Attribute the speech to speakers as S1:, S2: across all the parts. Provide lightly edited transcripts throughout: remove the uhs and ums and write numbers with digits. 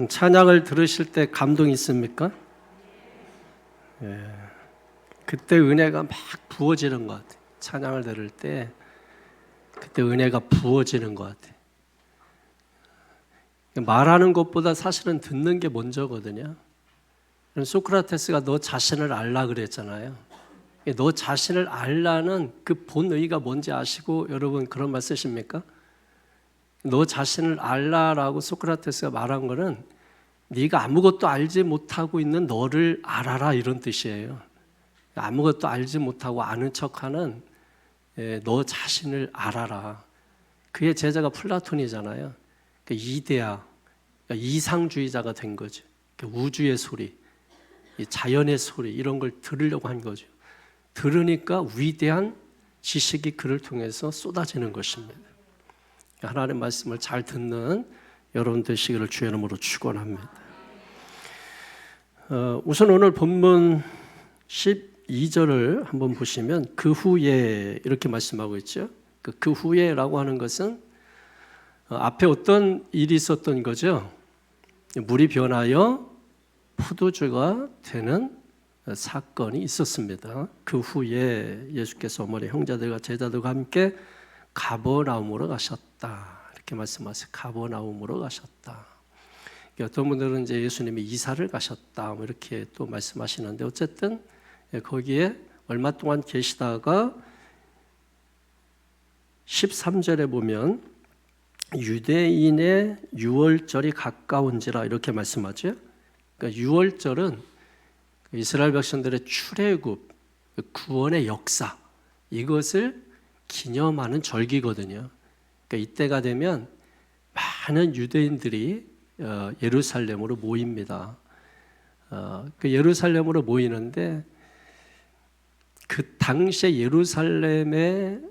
S1: 찬양을 들으실 때 감동 있습니까? 예. 그때 은혜가 막 부어지는 것 같아요. 찬양을 들을 때 그때 은혜가 부어지는 것 같아요. 말하는 것보다 사실은 듣는 게 먼저거든요. 소크라테스가 너 자신을 알라 그랬잖아요. 너 자신을 알라는 그 본의가 뭔지 아시고 여러분 그런 말 쓰십니까? 너 자신을 알라라고 소크라테스가 말한 거는 네가 아무것도 알지 못하고 있는 너를 알아라 이런 뜻이에요. 아무것도 알지 못하고 아는 척하는 너 자신을 알아라. 그의 제자가 플라톤이잖아요. 이데아, 이상주의자가 된 거죠. 우주의 소리, 자연의 소리 이런 걸 들으려고 한 거죠. 들으니까 위대한 지식이 그를 통해서 쏟아지는 것입니다. 하나님의 말씀을 잘 듣는 여러분 되시기를 주의 이름으로 축원합니다. 우선 오늘 본문 12절을 한번 보시면 그 후에 이렇게 말씀하고 있죠. 그 후에라고 하는 것은 앞에 어떤 일이 있었던 거죠. 물이 변하여 포도주가 되는 사건이 있었습니다. 그 후에 예수께서 어머니 형제들과 제자들과 함께 가버나움으로 가셨다. 이렇게 말씀하세요. 가버나움으로 가셨다. 어떤 분들은 이제 예수님이 이사를 가셨다. 이렇게 또 말씀하시는데 어쨌든 거기에 얼마 동안 계시다가 13절에 보면 유대인의 유월절이 가까운지라 이렇게 말씀하죠. 그러니까 유월절은 이스라엘 백성들의 출애굽, 구원의 역사 이것을 기념하는 절기거든요. 그러니까 이때가 되면 많은 유대인들이 예루살렘으로 모입니다. 그 예루살렘으로 모이는데 그 당시에 예루살렘의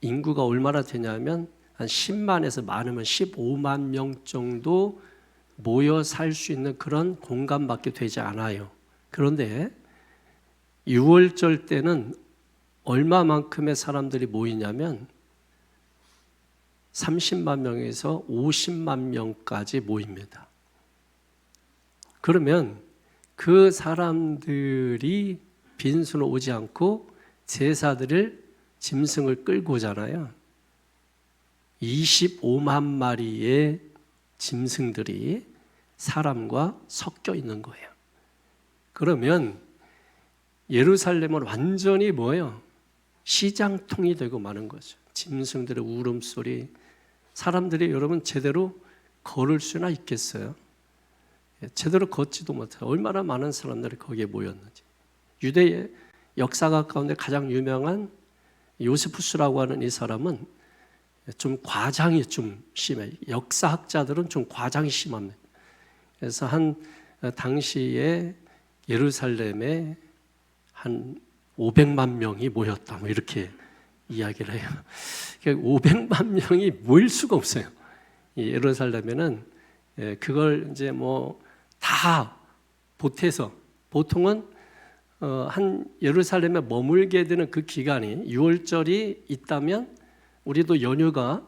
S1: 인구가 얼마나 되냐면 한 10만에서 많으면 15만 명 정도 모여 살 수 있는 그런 공간밖에 되지 않아요. 그런데 6월절 때는 얼마만큼의 사람들이 모이냐면 30만 명에서 50만 명까지 모입니다. 그러면 그 사람들이 빈손으로 오지 않고 제사들을 짐승을 끌고 오잖아요. 25만 마리의 짐승들이 사람과 섞여 있는 거예요. 그러면 예루살렘은 완전히 뭐예요? 시장통이 되고 마는 거죠. 짐승들의 울음소리, 사람들이 여러분 제대로 걸을 수나 있겠어요? 제대로 걷지도 못해요. 얼마나 많은 사람들이 거기에 모였는지. 유대의 역사가 가운데 가장 유명한 요세푸스라고 하는 이 사람은 좀 과장이 좀 심해요. 역사학자들은 좀 과장이 심합니다. 그래서 한 당시에 예루살렘에 한 500만 명이 모였다. 뭐 이렇게 이야기를 해요. 500만 명이 모일 수가 없어요. 예루살렘에는 그걸 이제 뭐 다 보태서 보통은 한 예루살렘에 머물게 되는 그 기간이 6월절이 있다면 우리도 연휴가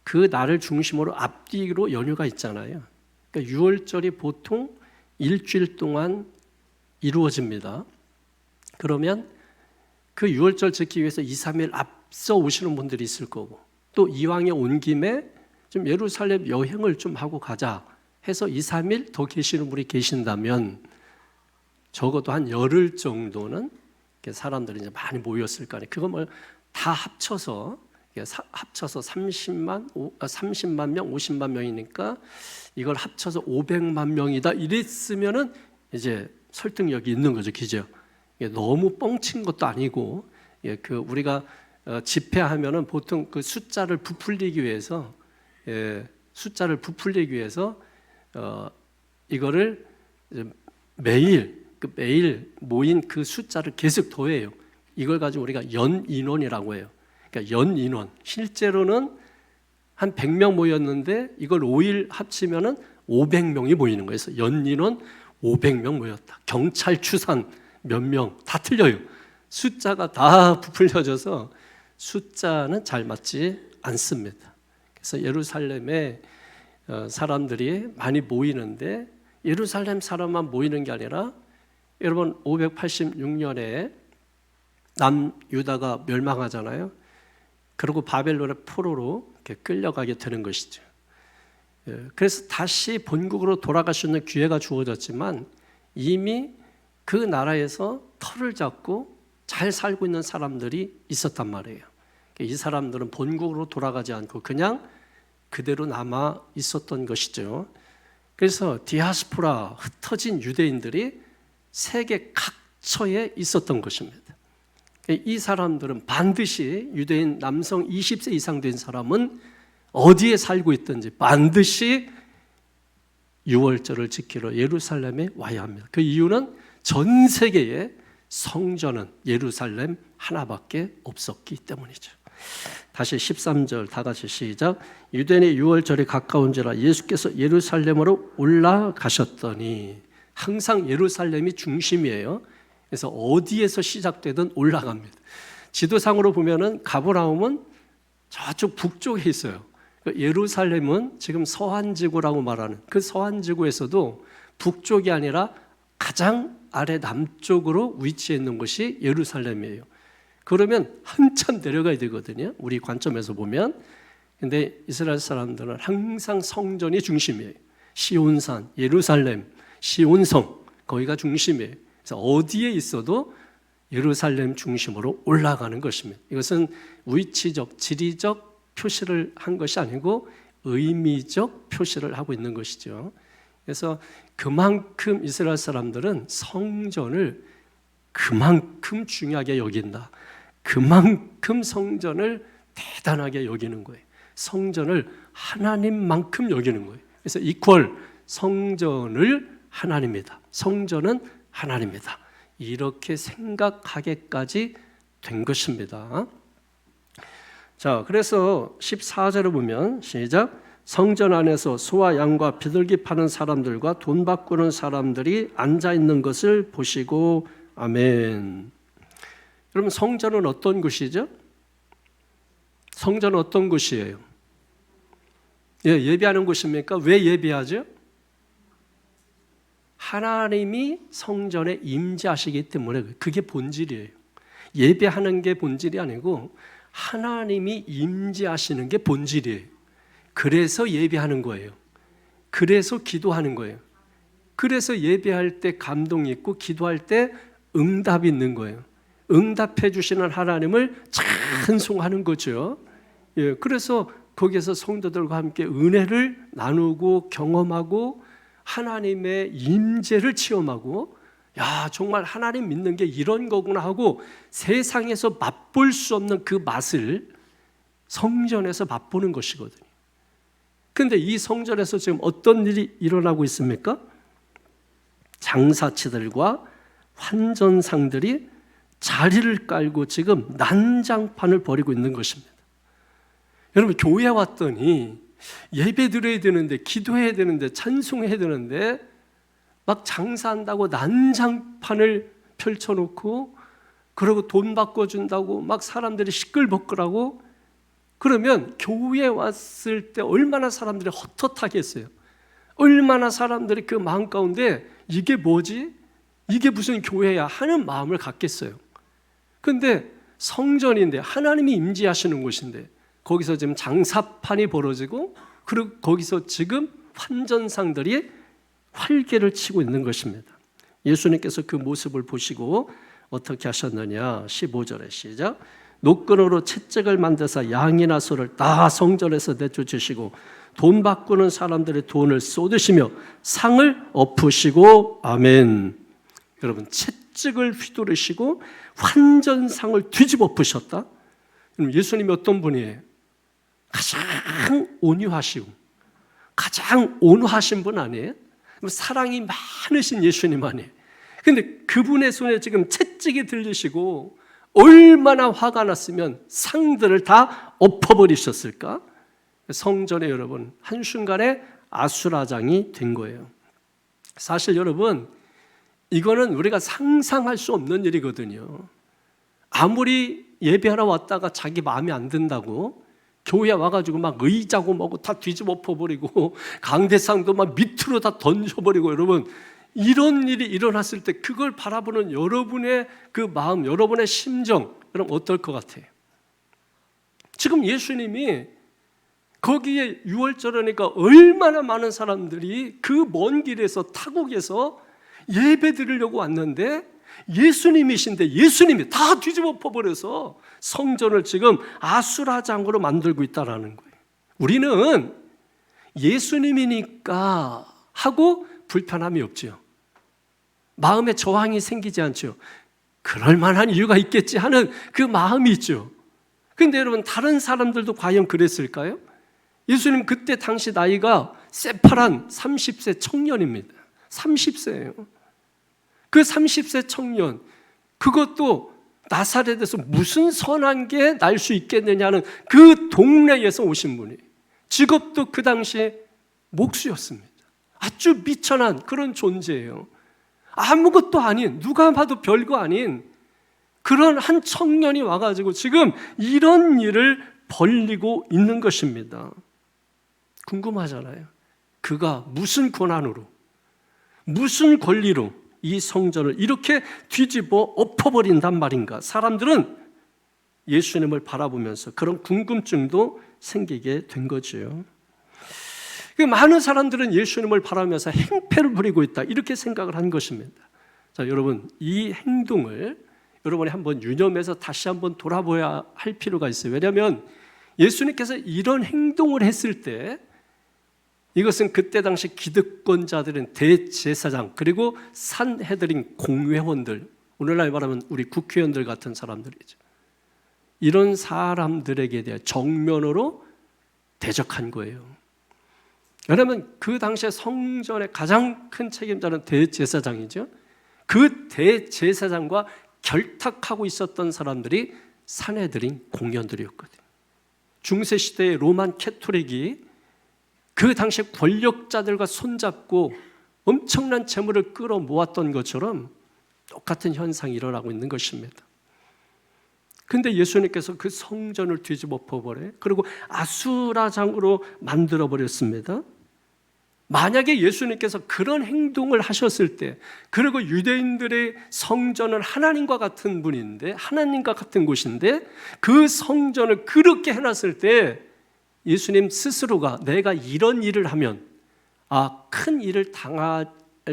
S1: 그 날을 중심으로 앞뒤로 연휴가 있잖아요. 그러니까 6월절이 보통 일주일 동안 이루어집니다. 그러면 그 6월절 지키기 위해서 2, 3일 앞서 오시는 분들이 있을 거고 또 이왕에 온 김에 좀 예루살렘 여행을 좀 하고 가자 해서 2, 3일 더 계시는 분이 계신다면 적어도 한 열흘 정도는 사람들이 이제 많이 모였을 거 아니에요. 그거 다 합쳐서 30만 명, 50만 명이니까 이걸 합쳐서 500만 명이다 이랬으면은 이제 설득력이 있는 거죠, 그죠? 너무 뻥친 것도 아니고, 그 우리가 집회하면은 보통 그 숫자를 부풀리기 위해서 이거를 매일 모인 그 숫자를 계속 더해요. 이걸 가지고 우리가 연인원이라고 해요. 그러니까 연인원. 실제로는 한 100명 모였는데 이걸 5일 합치면은 500명이 모이는 거예요. 그래서 연인원 500명 모였다. 경찰 추산 몇 명 다 틀려요. 숫자가 다 부풀려져서 숫자는 잘 맞지 않습니다. 그래서 예루살렘에 사람들이 많이 모이는데 예루살렘 사람만 모이는 게 아니라 여러분 586년에 남유다가 멸망하잖아요. 그리고 바벨론의 포로로 끌려가게 되는 것이죠. 그래서 다시 본국으로 돌아갈 수 있는 기회가 주어졌지만 이미 그 나라에서 터를 잡고 잘 살고 있는 사람들이 있었단 말이에요. 이 사람들은 본국으로 돌아가지 않고 그냥 그대로 남아 있었던 것이죠. 그래서 디아스포라, 흩어진 유대인들이 세계 각처에 있었던 것입니다. 이 사람들은 반드시 유대인 남성 20세 이상 된 사람은 어디에 살고 있든지 반드시 유월절을 지키러 예루살렘에 와야 합니다. 그 이유는 전 세계에 성전은 예루살렘 하나밖에 없었기 때문이죠. 다시 13절 다 같이 시작. 유대인의 유월절이 가까운지라 예수께서 예루살렘으로 올라가셨더니, 항상 예루살렘이 중심이에요. 그래서 어디에서 시작되든 올라갑니다. 지도상으로 보면은 가버나움은 저쪽 북쪽에 있어요. 예루살렘은 지금 서한지구라고 말하는 그 서한지구에서도 북쪽이 아니라 가장 아래 남쪽으로 위치해 있는 것이 예루살렘이에요. 그러면 한참 내려가야 되거든요. 우리 관점에서 보면. 근데 이스라엘 사람들은 항상 성전이 중심이에요. 시온산, 예루살렘, 시온성, 거기가 중심이에요. 그래서 어디에 있어도 예루살렘 중심으로 올라가는 것입니다. 이것은 위치적, 지리적 표시를 한 것이 아니고 의미적 표시를 하고 있는 것이죠. 그래서 그만큼 이스라엘 사람들은 성전을 그만큼 중요하게 여긴다. 그만큼 성전을 대단하게 여기는 거예요. 성전을 하나님만큼 여기는 거예요. 그래서 이퀄 성전을 하나님이다. 성전은 하나님이다. 이렇게 생각하게까지 된 것입니다. 자, 그래서 14절을 보면 시작. 성전 안에서 소와 양과 비둘기 파는 사람들과 돈 바꾸는 사람들이 앉아 있는 것을 보시고 아멘. 여러분, 성전은 어떤 곳이죠? 성전은 어떤 곳이에요? 예배하는 곳입니까? 왜 예배하죠? 하나님이 성전에 임재하시기 때문에 그게 본질이에요. 예배하는 게 본질이 아니고 하나님이 임재하시는 게 본질이에요. 그래서 예배하는 거예요. 그래서 기도하는 거예요. 그래서 예배할 때 감동이 있고 기도할 때 응답이 있는 거예요. 응답해 주시는 하나님을 찬송하는 거죠. 그래서 거기에서 성도들과 함께 은혜를 나누고 경험하고 하나님의 임재를 체험하고, 야, 정말 하나님 믿는 게 이런 거구나 하고 세상에서 맛볼 수 없는 그 맛을 성전에서 맛보는 것이거든요. 그런데 이 성전에서 지금 어떤 일이 일어나고 있습니까? 장사치들과 환전상들이 자리를 깔고 지금 난장판을 벌이고 있는 것입니다. 여러분, 교회 왔더니 예배 드려야 되는데, 기도해야 되는데, 찬송해야 되는데 막 장사한다고 난장판을 펼쳐놓고, 그리고 돈 바꿔준다고 막 사람들이 시끌벅글하고, 그러면 교회에 왔을 때 얼마나 사람들이 헛헛하겠어요. 얼마나 사람들이 그 마음 가운데 이게 뭐지? 이게 무슨 교회야? 하는 마음을 갖겠어요. 그런데 성전인데, 하나님이 임재하시는 곳인데 거기서 지금 장사판이 벌어지고, 그리고 거기서 지금 환전상들이 활개를 치고 있는 것입니다. 예수님께서 그 모습을 보시고 어떻게 하셨느냐? 15절에 시작. 노끈으로 채찍을 만드사 양이나 소를 다 성전에서 내쫓으시고 돈 바꾸는 사람들의 돈을 쏟으시며 상을 엎으시고 아멘. 여러분, 채찍을 휘두르시고 환전상을 뒤집어 엎으셨다? 예수님이 어떤 분이에요? 가장 온유하시고 가장 온화하신 분 아니에요? 사랑이 많으신 예수님 아니에요? 그런데 그분의 손에 지금 채찍이 들리시고 얼마나 화가 났으면 상들을 다 엎어버리셨을까? 성전에 여러분 한순간에 아수라장이 된 거예요. 사실 여러분, 이거는 우리가 상상할 수 없는 일이거든요. 아무리 예배하러 왔다가 자기 마음에 안 든다고 교회 와가지고 막 의자고 뭐고 다 뒤집어 엎어버리고 강대상도 막 밑으로 다 던져버리고, 여러분 이런 일이 일어났을 때 그걸 바라보는 여러분의 그 마음, 여러분의 심정, 여러분 어떨 것 같아요? 지금 예수님이 거기에 유월절이니까 얼마나 많은 사람들이 그 먼 길에서 타국에서 예배 드리려고 왔는데, 예수님이신데 예수님이 다 뒤집어 엎어버려서 성전을 지금 아수라장으로 만들고 있다는 거예요. 우리는 예수님이니까 하고 불편함이 없죠. 마음에 저항이 생기지 않죠. 그럴 만한 이유가 있겠지 하는 그 마음이 있죠. 그런데 여러분, 다른 사람들도 과연 그랬을까요? 예수님 그때 당시 나이가 새파란 30세 청년입니다. 30세예요. 그 30세 청년, 그것도 나사렛에서 무슨 선한 게 날 수 있겠느냐는 그 동네에서 오신 분이, 직업도 그 당시에 목수였습니다. 아주 미천한 그런 존재예요. 아무것도 아닌, 누가 봐도 별거 아닌 그런 한 청년이 와가지고 지금 이런 일을 벌이고 있는 것입니다. 궁금하잖아요. 그가 무슨 권한으로, 무슨 권리로 이 성전을 이렇게 뒤집어 엎어버린단 말인가? 사람들은 예수님을 바라보면서 그런 궁금증도 생기게 된 거죠. 많은 사람들은 예수님을 바라보면서 행패를 부리고 있다, 이렇게 생각을 한 것입니다. 자, 여러분, 이 행동을 여러분이 한번 유념해서 다시 한번 돌아봐야 할 필요가 있어요. 왜냐하면 예수님께서 이런 행동을 했을 때 이것은 그때 당시 기득권자들은 대제사장, 그리고 산헤드린 공회원들, 오늘날 말하면 우리 국회의원들 같은 사람들이죠. 이런 사람들에게 대해 정면으로 대적한 거예요. 왜냐하면 그 당시에 성전의 가장 큰 책임자는 대제사장이죠. 그 대제사장과 결탁하고 있었던 사람들이 산헤드린 공회원들이었거든요. 중세시대의 로만 캐토릭이 그 당시 권력자들과 손잡고 엄청난 재물을 끌어모았던 것처럼 똑같은 현상이 일어나고 있는 것입니다. 그런데 예수님께서 그 성전을 뒤집어 엎어버려요. 그리고 아수라장으로 만들어버렸습니다. 만약에 예수님께서 그런 행동을 하셨을 때, 그리고 유대인들의 성전은 하나님과 같은 분인데, 하나님과 같은 곳인데, 그 성전을 그렇게 해놨을 때 예수님 스스로가 내가 이런 일을 하면 큰 일을 당할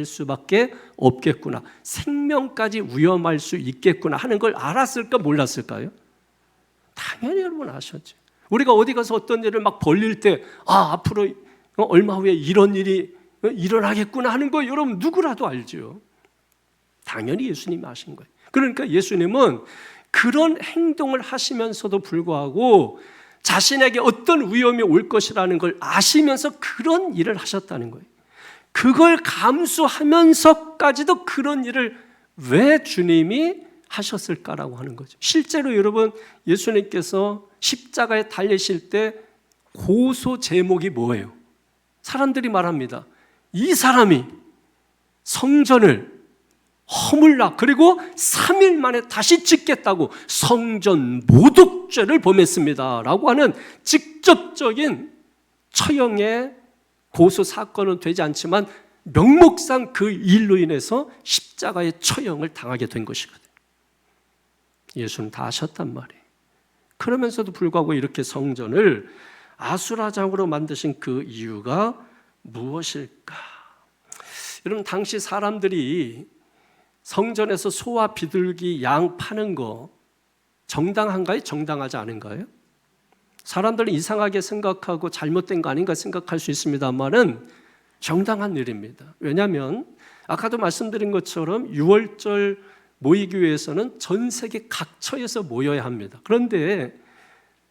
S1: 수밖에 없겠구나, 생명까지 위험할 수 있겠구나 하는 걸 알았을까 몰랐을까요? 당연히 여러분 아셨죠. 우리가 어디 가서 어떤 일을 막 벌릴 때 앞으로 얼마 후에 이런 일이 일어나겠구나 하는 거 여러분 누구라도 알죠. 당연히 예수님이 아신 거예요. 그러니까 예수님은 그런 행동을 하시면서도 불구하고 자신에게 어떤 위험이 올 것이라는 걸 아시면서 그런 일을 하셨다는 거예요. 그걸 감수하면서까지도 그런 일을 왜 주님이 하셨을까라고 하는 거죠. 실제로 여러분, 예수님께서 십자가에 달리실 때 고소 제목이 뭐예요? 사람들이 말합니다. 이 사람이 성전을 허물라, 그리고 3일 만에 다시 짓겠다고 성전 모독죄를 범했습니다 라고 하는 직접적인 처형의 고소 사건은 되지 않지만 명목상 그 일로 인해서 십자가의 처형을 당하게 된 것이거든요. 예수는 다 하셨단 말이에요. 그러면서도 불구하고 이렇게 성전을 아수라장으로 만드신 그 이유가 무엇일까? 여러분, 당시 사람들이 성전에서 소와 비둘기, 양 파는 거 정당한가요? 정당하지 않은가요? 사람들은 이상하게 생각하고 잘못된 거 아닌가 생각할 수 있습니다만은 정당한 일입니다. 왜냐하면 아까도 말씀드린 것처럼 6월절 모이기 위해서는 전 세계 각처에서 모여야 합니다. 그런데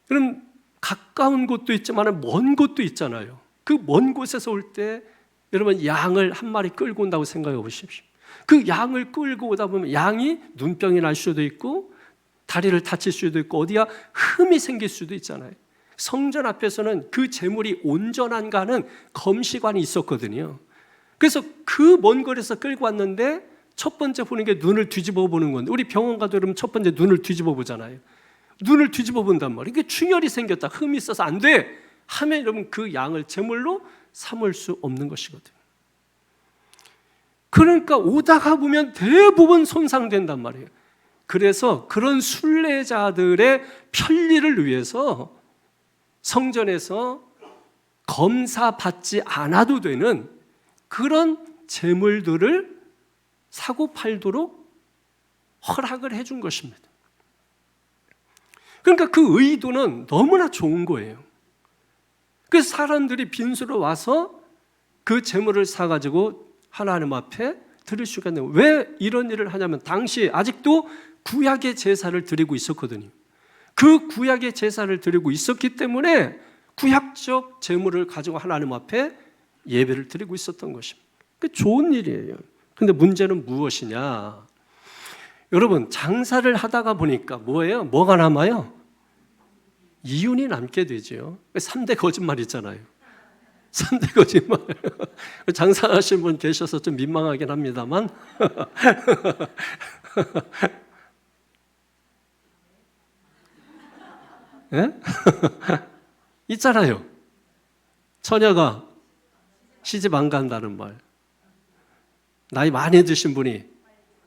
S1: 그럼 가까운 곳도 있지만 먼 곳도 있잖아요. 그 먼 곳에서 올 때 여러분, 양을 한 마리 끌고 온다고 생각해 보십시오. 그 양을 끌고 오다 보면 양이 눈병이 날 수도 있고 다리를 다칠 수도 있고 어디야 흠이 생길 수도 있잖아요. 성전 앞에서는 그 제물이 온전한가 하는 검시관이 있었거든요. 그래서 그 먼 거리에서 끌고 왔는데 첫 번째 보는 게 눈을 뒤집어 보는 건데, 우리 병원 가도 여러분 첫 번째 눈을 뒤집어 보잖아요. 눈을 뒤집어 본단 말이에요. 이게 충혈이 생겼다, 흠이 있어서 안 돼 하면 여러분 그 양을 제물로 삼을 수 없는 것이거든요. 그러니까 오다가 보면 대부분 손상된단 말이에요. 그래서 그런 순례자들의 편리를 위해서 성전에서 검사받지 않아도 되는 그런 제물들을 사고 팔도록 허락을 해준 것입니다. 그러니까 그 의도는 너무나 좋은 거예요. 그래서 사람들이 빈수로 와서 그 제물을 사가지고 하나님 앞에 드릴 수가 있는 거예요. 왜 이런 일을 하냐면 당시 아직도 구약의 제사를 드리고 있었거든요. 그 구약의 제사를 드리고 있었기 때문에 구약적 제물을 가지고 하나님 앞에 예배를 드리고 있었던 것입니다. 그 좋은 일이에요. 근데 문제는 무엇이냐? 여러분, 장사를 하다가 보니까 뭐예요? 뭐가 남아요? 이윤이 남게 되죠. 3대 거짓말 있잖아요. 3대 거짓말. 장사하신 분 계셔서 좀 민망하긴 합니다만 예? 있잖아요. 처녀가 시집 안 간다는 말. 나이 많이 드신 분이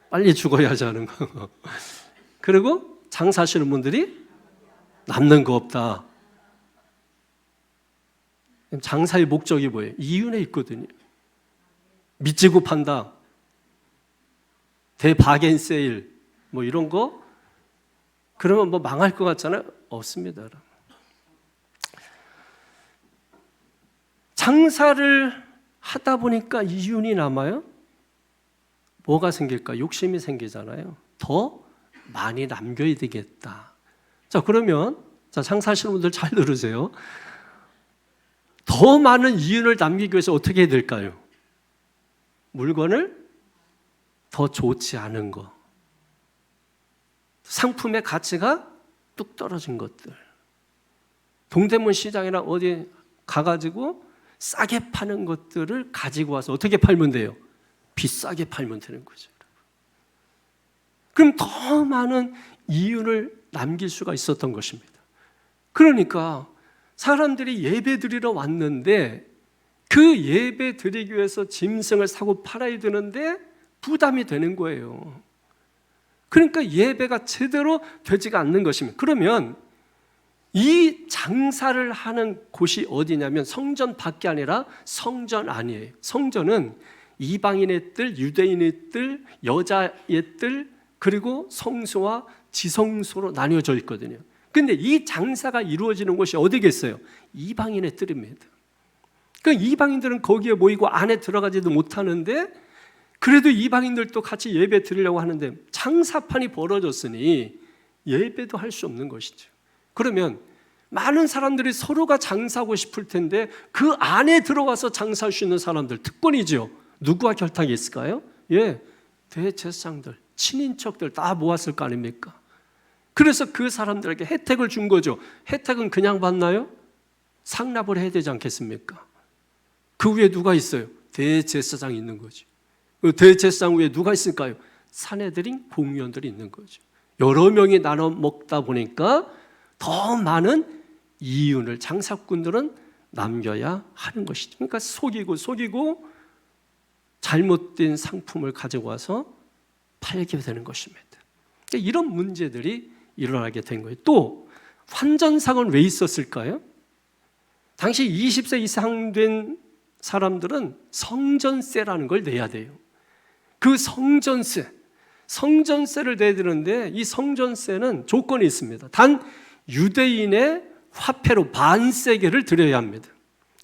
S1: 빨리 죽어야지 하는 거. 그리고 장사하시는 분들이 남는 거 없다. 장사의 목적이 뭐예요? 이윤에 있거든요. 미치고 판다, 대바겐 세일, 뭐 이런 거 그러면 뭐 망할 것 같잖아요? 없습니다. 장사를 하다 보니까 이윤이 남아요? 뭐가 생길까? 욕심이 생기잖아요. 더 많이 남겨야 되겠다. 자, 그러면 장사하시는 분들 잘 들으세요. 더 많은 이윤을 남기기 위해서 어떻게 해야 될까요? 물건을 더 좋지 않은 거, 상품의 가치가 뚝 떨어진 것들, 동대문 시장이나 어디 가가지고 싸게 파는 것들을 가지고 와서 어떻게 팔면 돼요? 비싸게 팔면 되는 거죠. 그럼 더 많은 이윤을 남길 수가 있었던 것입니다. 그러니까 사람들이 예배 드리러 왔는데 그 예배 드리기 위해서 짐승을 사고 팔아야 되는데 부담이 되는 거예요. 그러니까 예배가 제대로 되지가 않는 것입니다. 그러면 이 장사를 하는 곳이 어디냐면 성전 밖이 아니라 성전 안이에요. 성전은 이방인의 뜰, 유대인의 뜰, 여자의 뜰, 그리고 성소와 지성소로 나뉘어져 있거든요. 근데 이 장사가 이루어지는 곳이 어디겠어요? 이방인의 뜰입니다. 그러니까 이방인들은 거기에 모이고 안에 들어가지도 못하는데 그래도 이방인들도 같이 예배 드리려고 하는데 장사판이 벌어졌으니 예배도 할 수 없는 것이죠. 그러면 많은 사람들이 서로가 장사하고 싶을 텐데 그 안에 들어가서 장사할 수 있는 사람들 특권이죠. 누구와 결탁이 있을까요? 예, 대제사장들, 친인척들 다 모았을 거 아닙니까? 그래서 그 사람들에게 혜택을 준 거죠. 혜택은 그냥 받나요? 상납을 해야 되지 않겠습니까? 그 위에 누가 있어요? 대제사장이 있는 거죠. 그 대제사장 위에 누가 있을까요? 산헤드린 공의원들이 있는 거죠. 여러 명이 나눠 먹다 보니까 더 많은 이윤을 장사꾼들은 남겨야 하는 것이죠. 그러니까 속이고 잘못된 상품을 가지고 와서 팔게 되는 것입니다. 그러니까 이런 문제들이 일어나게 된 거예요. 또 환전상은 왜 있었을까요? 당시 20세 이상 된 사람들은 성전세라는 걸 내야 돼요. 그 성전세를 내야 되는데 이 성전세는 조건이 있습니다. 단 유대인의 화폐로 반세겔을 드려야 합니다.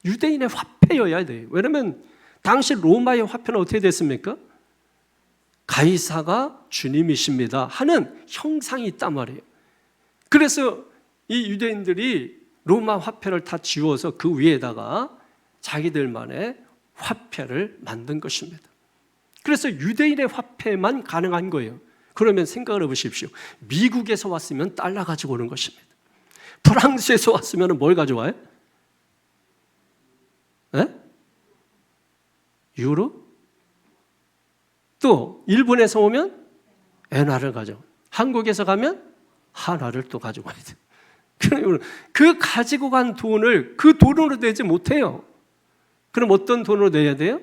S1: 유대인의 화폐여야 돼요. 왜냐하면 당시 로마의 화폐는 어떻게 됐습니까? 가이사가 주님이십니다 하는 형상이 있단 말이에요. 그래서 이 유대인들이 로마 화폐를 다 지워서 그 위에다가 자기들만의 화폐를 만든 것입니다. 그래서 유대인의 화폐만 가능한 거예요. 그러면 생각을 해보십시오. 미국에서 왔으면 달러 가지고 오는 것입니다. 프랑스에서 왔으면 뭘 가져와요? 네? 유로? 또 일본에서 오면 엔화를 가져와요. 한국에서 가면 하나를 또 가지고 와야 돼요. 그러면 그 가지고 간 돈을 그 돈으로 내지 못해요. 그럼 어떤 돈으로 내야 돼요?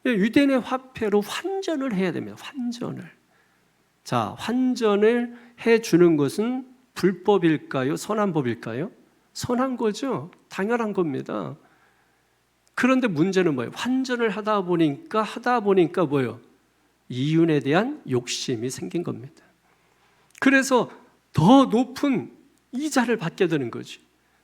S1: 유대인의 화폐로 환전을 해야 됩니다. 환전을. 자, 환전을 해주는 것은 불법일까요? 선한 법일까요? 선한 거죠. 당연한 겁니다. 그런데 문제는 뭐예요? 환전을 하다 보니까 뭐예요? 이윤에 대한 욕심이 생긴 겁니다. 그래서 더 높은 이자를 받게 되는 거죠.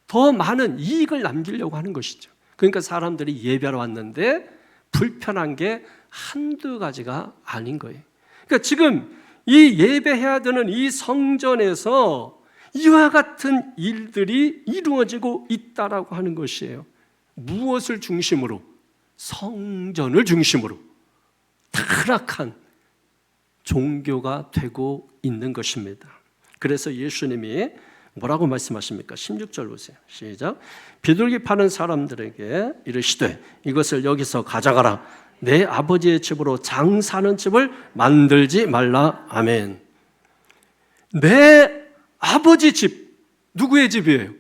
S1: 더 많은 이익을 남기려고 하는 것이죠. 그러니까 사람들이 예배하러 왔는데 불편한 게 한두 가지가 아닌 거예요. 그러니까 지금 이 예배해야 되는 이 성전에서 이와 같은 일들이 이루어지고 있다라고 하는 것이에요. 무엇을 중심으로? 성전을 중심으로 타락한 종교가 되고 있는 것입니다. 그래서 예수님이 뭐라고 말씀하십니까? 16절 보세요. 시작. 비둘기 파는 사람들에게 이르시되 이것을 여기서 가져가라. 내 아버지의 집으로 장사하는 집을 만들지 말라. 아멘. 내 아버지 집, 누구의 집이에요?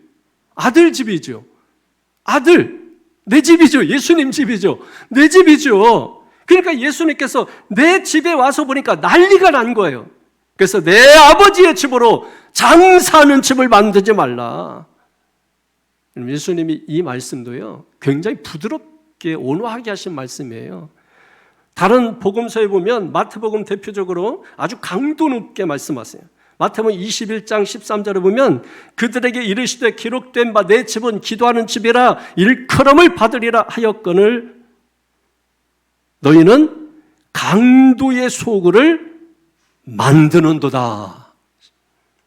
S1: 아들 집이죠. 아들, 내 집이죠. 예수님 집이죠. 내 집이죠. 그러니까 예수님께서 내 집에 와서 보니까 난리가 난 거예요. 그래서 내 아버지의 집으로 장사하는 집을 만들지 말라. 예수님이 이 말씀도요, 굉장히 부드럽게 온화하게 하신 말씀이에요. 다른 복음서에 보면 마태복음 대표적으로 아주 강도 높게 말씀하세요. 마태복음 21장 13절에 보면 그들에게 이르시되 기록된 바 내 집은 기도하는 집이라 일컬음을 받으리라 하였거늘 너희는 강도의 소굴을 만드는도다.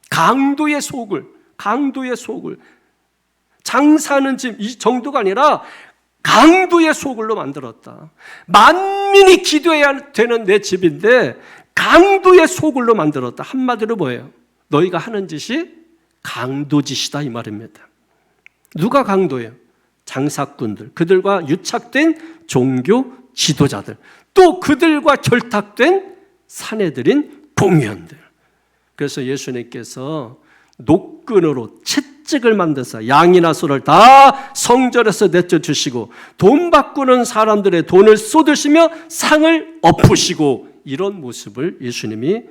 S1: 강도의 소굴. 장사하는 집 이 정도가 아니라 강도의 소굴로 만들었다. 만민이 기도해야 되는 내 집인데 강도의 소굴로 만들었다. 한마디로 뭐예요? 너희가 하는 짓이 강도짓이다 이 말입니다. 누가 강도예요? 장사꾼들, 그들과 유착된 종교 지도자들, 또 그들과 결탁된 사내들인 공회원들. 그래서 예수님께서 노끈으로 채찍을 만드사 양이나 소를 다 성전에서 내쫓으시고 돈 바꾸는 사람들의 돈을 쏟으시며 상을 엎으시고 이런 모습을 예수님이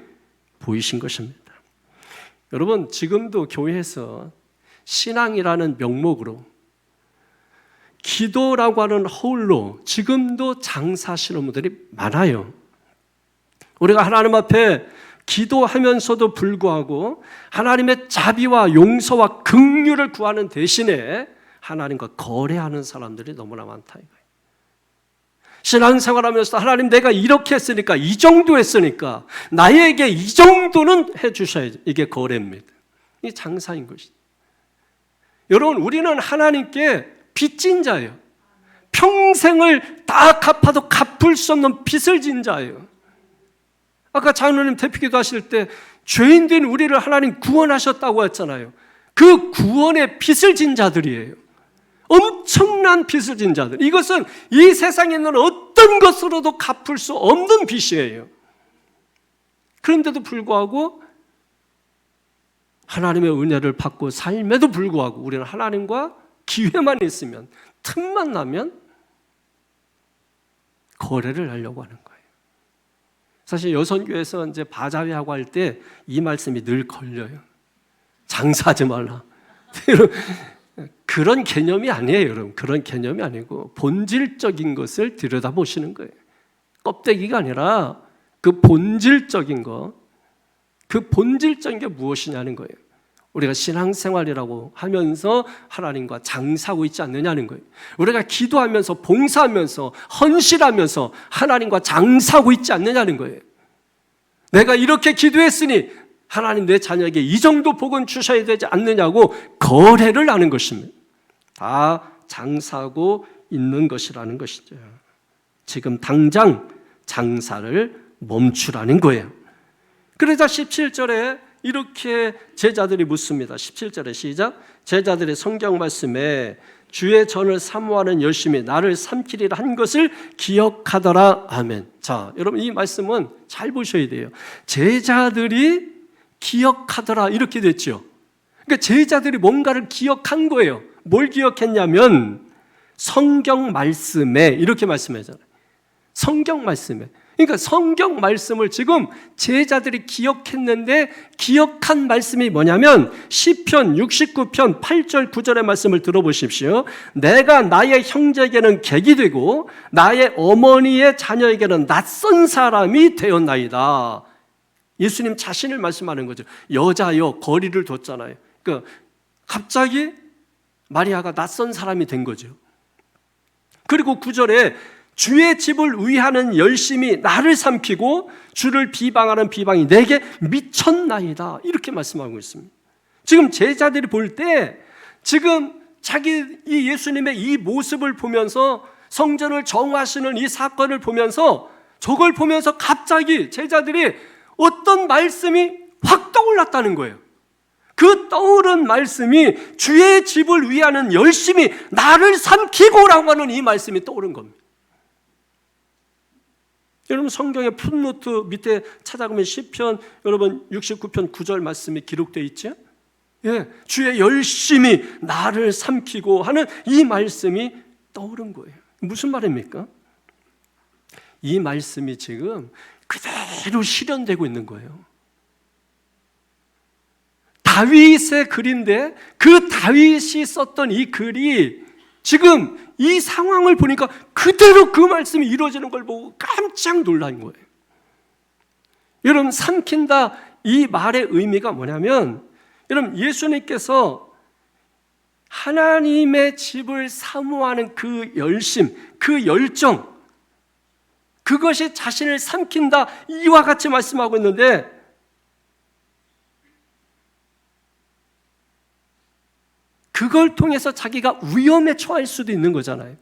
S1: 보이신 것입니다. 여러분, 지금도 교회에서 신앙이라는 명목으로 기도라고 하는 허울로 지금도 장사하시는 분들이 많아요. 우리가 하나님 앞에 기도하면서도 불구하고 하나님의 자비와 용서와 긍휼을 구하는 대신에 하나님과 거래하는 사람들이 너무나 많다 이거예요. 신앙생활하면서 하나님 내가 이렇게 했으니까 이 정도 했으니까 나에게 이 정도는 해주셔야지. 이게 거래입니다. 이게 장사인 것이죠. 여러분, 우리는 하나님께 빚진 자예요. 평생을 다 갚아도 갚을 수 없는 빚을 진 자예요. 아까 장로님 대피기도 하실 때 죄인된 우리를 하나님 구원하셨다고 했잖아요. 그 구원의 빚을 진 자들이에요. 엄청난 빚을 진 자들. 이것은 이 세상에 있는 어떤 것으로도 갚을 수 없는 빚이에요. 그런데도 불구하고 하나님의 은혜를 받고 삶에도 불구하고 우리는 하나님과 기회만 있으면, 틈만 나면 거래를 하려고 하는 거예요. 사실 여선교회에서 이제 바자회하고 할 때 이 말씀이 늘 걸려요. 장사하지 말라. 그런 개념이 아니에요, 여러분. 그런 개념이 아니고 본질적인 것을 들여다보시는 거예요. 껍데기가 아니라 그 본질적인 것, 그 본질적인 게 무엇이냐는 거예요. 우리가 신앙생활이라고 하면서 하나님과 장사하고 있지 않느냐는 거예요. 우리가 기도하면서 봉사하면서 헌신하면서 하나님과 장사하고 있지 않느냐는 거예요. 내가 이렇게 기도했으니 하나님 내 자녀에게 이 정도 복은 주셔야 되지 않느냐고 거래를 하는 것입니다. 다 장사하고 있는 것이라는 것이죠. 지금 당장 장사를 멈추라는 거예요. 그러자 17절에 이렇게 제자들이 묻습니다. 17절에 시작. 제자들의 성경 말씀에 주의 전을 사모하는 열심히 나를 삼키리라 한 것을 기억하더라. 아멘. 자, 여러분 이 말씀은 잘 보셔야 돼요. 제자들이 기억하더라 이렇게 됐죠. 그러니까 제자들이 뭔가를 기억한 거예요. 뭘 기억했냐면 성경 말씀에, 이렇게 말씀하잖아요. 성경 말씀에. 그러니까 성경 말씀을 지금 제자들이 기억했는데, 기억한 말씀이 뭐냐면 시편 69편 8절 9절의 말씀을 들어보십시오. 내가 나의 형제에게는 객이 되고 나의 어머니의 자녀에게는 낯선 사람이 되었나이다. 예수님 자신을 말씀하는 거죠. 여자여 거리를 뒀잖아요. 그러니까 갑자기 마리아가 낯선 사람이 된 거죠. 그리고 9절에 주의 집을 위하는 열심이 나를 삼키고 주를 비방하는 비방이 내게 미쳤나이다. 이렇게 말씀하고 있습니다. 지금 제자들이 볼 때 지금 자기 이 예수님의 이 모습을 보면서, 성전을 정화하시는 이 사건을 보면서, 저걸 보면서 갑자기 제자들이 어떤 말씀이 확 떠올랐다는 거예요. 그 떠오른 말씀이 주의 집을 위하는 열심이 나를 삼키고라고 하는 이 말씀이 떠오른 겁니다. 여러분 성경의 풋노트 밑에 찾아가면 시편 여러분 69편 9절 말씀이 기록되어 있죠? 예, 주의 열심이 나를 삼키고 하는 이 말씀이 떠오른 거예요. 무슨 말입니까? 이 말씀이 지금 그대로 실현되고 있는 거예요. 다윗의 글인데 그 다윗이 썼던 이 글이 지금 이 상황을 보니까 그대로 그 말씀이 이루어지는 걸 보고 깜짝 놀란 거예요. 여러분 삼킨다 이 말의 의미가 뭐냐면, 여러분 예수님께서 하나님의 집을 사모하는 그 열심, 그 열정, 그것이 자신을 삼킨다 이와 같이 말씀하고 있는데, 그걸 통해서 자기가 위험에 처할 수도 있는 거잖아요.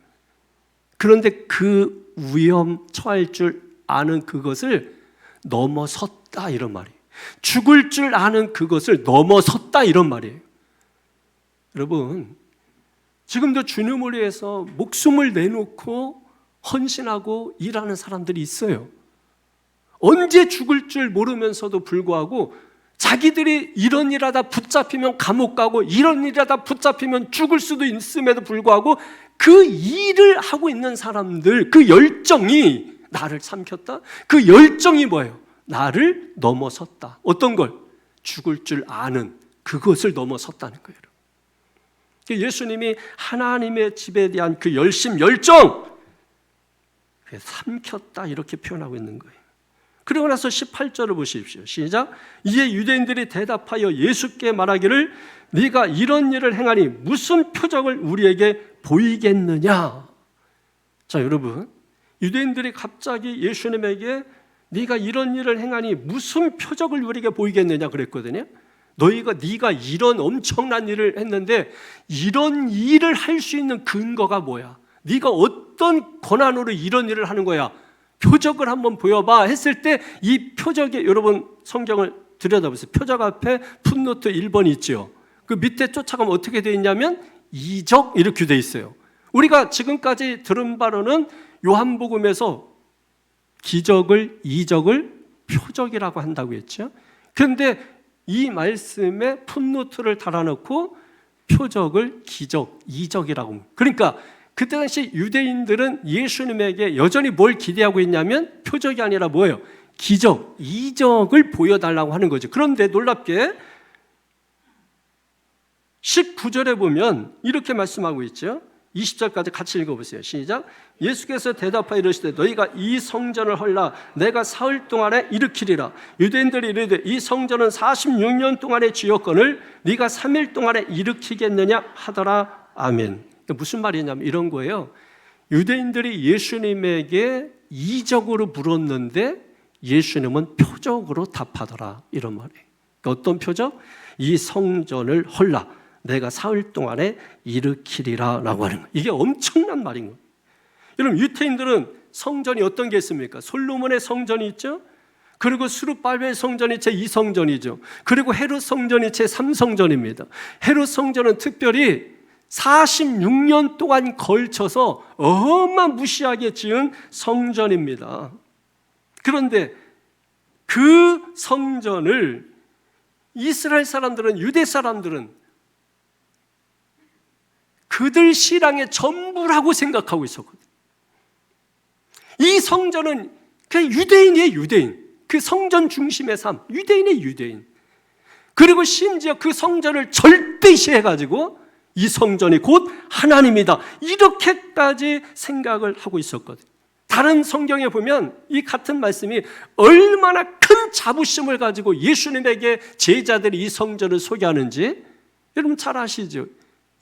S1: 그런데 그 위험 처할 줄 아는 그것을 넘어섰다 이런 말이에요. 죽을 줄 아는 그것을 넘어섰다 이런 말이에요. 여러분 지금도 주님을 위해서 목숨을 내놓고 헌신하고 일하는 사람들이 있어요. 언제 죽을 줄 모르면서도 불구하고 자기들이 이런 일 하다 붙잡히면 감옥 가고 이런 일 하다 붙잡히면 죽을 수도 있음에도 불구하고 그 일을 하고 있는 사람들, 그 열정이 나를 삼켰다? 그 열정이 뭐예요? 나를 넘어섰다. 어떤 걸? 죽을 줄 아는 그것을 넘어섰다는 거예요. 예수님이 하나님의 집에 대한 그 열심, 열정, 삼켰다 이렇게 표현하고 있는 거예요. 그리고 나서 18절을 보십시오. 시작. 이에 유대인들이 대답하여 예수께 말하기를 네가 이런 일을 행하니 무슨 표적을 우리에게 보이겠느냐. 자 여러분, 유대인들이 갑자기 예수님에게 네가 이런 일을 행하니 무슨 표적을 우리에게 보이겠느냐 그랬거든요. 네가 이런 엄청난 일을 했는데 이런 일을 할 수 있는 근거가 뭐야? 네가 어떤 권한으로 이런 일을 하는 거야? 표적을 한번 보여봐 했을 때 이 표적에, 여러분 성경을 들여다보세요. 표적 앞에 풋노트 1번이 있죠. 그 밑에 쫓아가면 어떻게 되어 있냐면 이적 이렇게 되어 있어요. 우리가 지금까지 들은 바로는 요한복음에서 기적을, 이적을 표적이라고 한다고 했죠. 그런데 이 말씀에 풋노트를 달아놓고 표적을 기적, 이적이라고. 그러니까 그때 당시 유대인들은 예수님에게 여전히 뭘 기대하고 있냐면 표적이 아니라 뭐예요? 기적, 이적을 보여달라고 하는 거죠. 그런데 놀랍게 19절에 보면 이렇게 말씀하고 있죠. 20절까지 같이 읽어보세요. 시작. 예수께서 대답하여 이르시되 너희가 이 성전을 헐라 내가 사흘 동안에 일으키리라. 유대인들이 이르되 이 성전은 46년 동안의 지었건을 네가 3일 동안에 일으키겠느냐 하더라. 아멘. 무슨 말이냐면 이런 거예요. 유대인들이 예수님에게 이적으로 물었는데 예수님은 표적으로 답하더라. 이런 말이에요. 어떤 표적? 이 성전을 헐라 내가 사흘 동안에 일으키리라 라고 하는 거예요. 이게 엄청난 말인 거예요. 여러분 유대인들은 성전이 어떤 게 있습니까? 솔로몬의 성전이 있죠. 그리고 스룹바벨 성전이 제2성전이죠. 그리고 헤롯 성전이 제3성전입니다. 헤롯 성전은 특별히 46년 동안 걸쳐서 어마무시하게 지은 성전입니다. 그런데 그 성전을 이스라엘 사람들은, 유대 사람들은 그들 신앙의 전부라고 생각하고 있었거든요. 이 성전은 그냥 유대인이에요, 유대인. 그 성전 중심의 삶, 유대인의 유대인. 그리고 심지어 그 성전을 절대시해가지고 이 성전이 곧 하나님이다, 이렇게까지 생각을 하고 있었거든요. 다른 성경에 보면 이 같은 말씀이 얼마나 큰 자부심을 가지고 예수님에게 제자들이 이 성전을 소개하는지 여러분 잘 아시죠?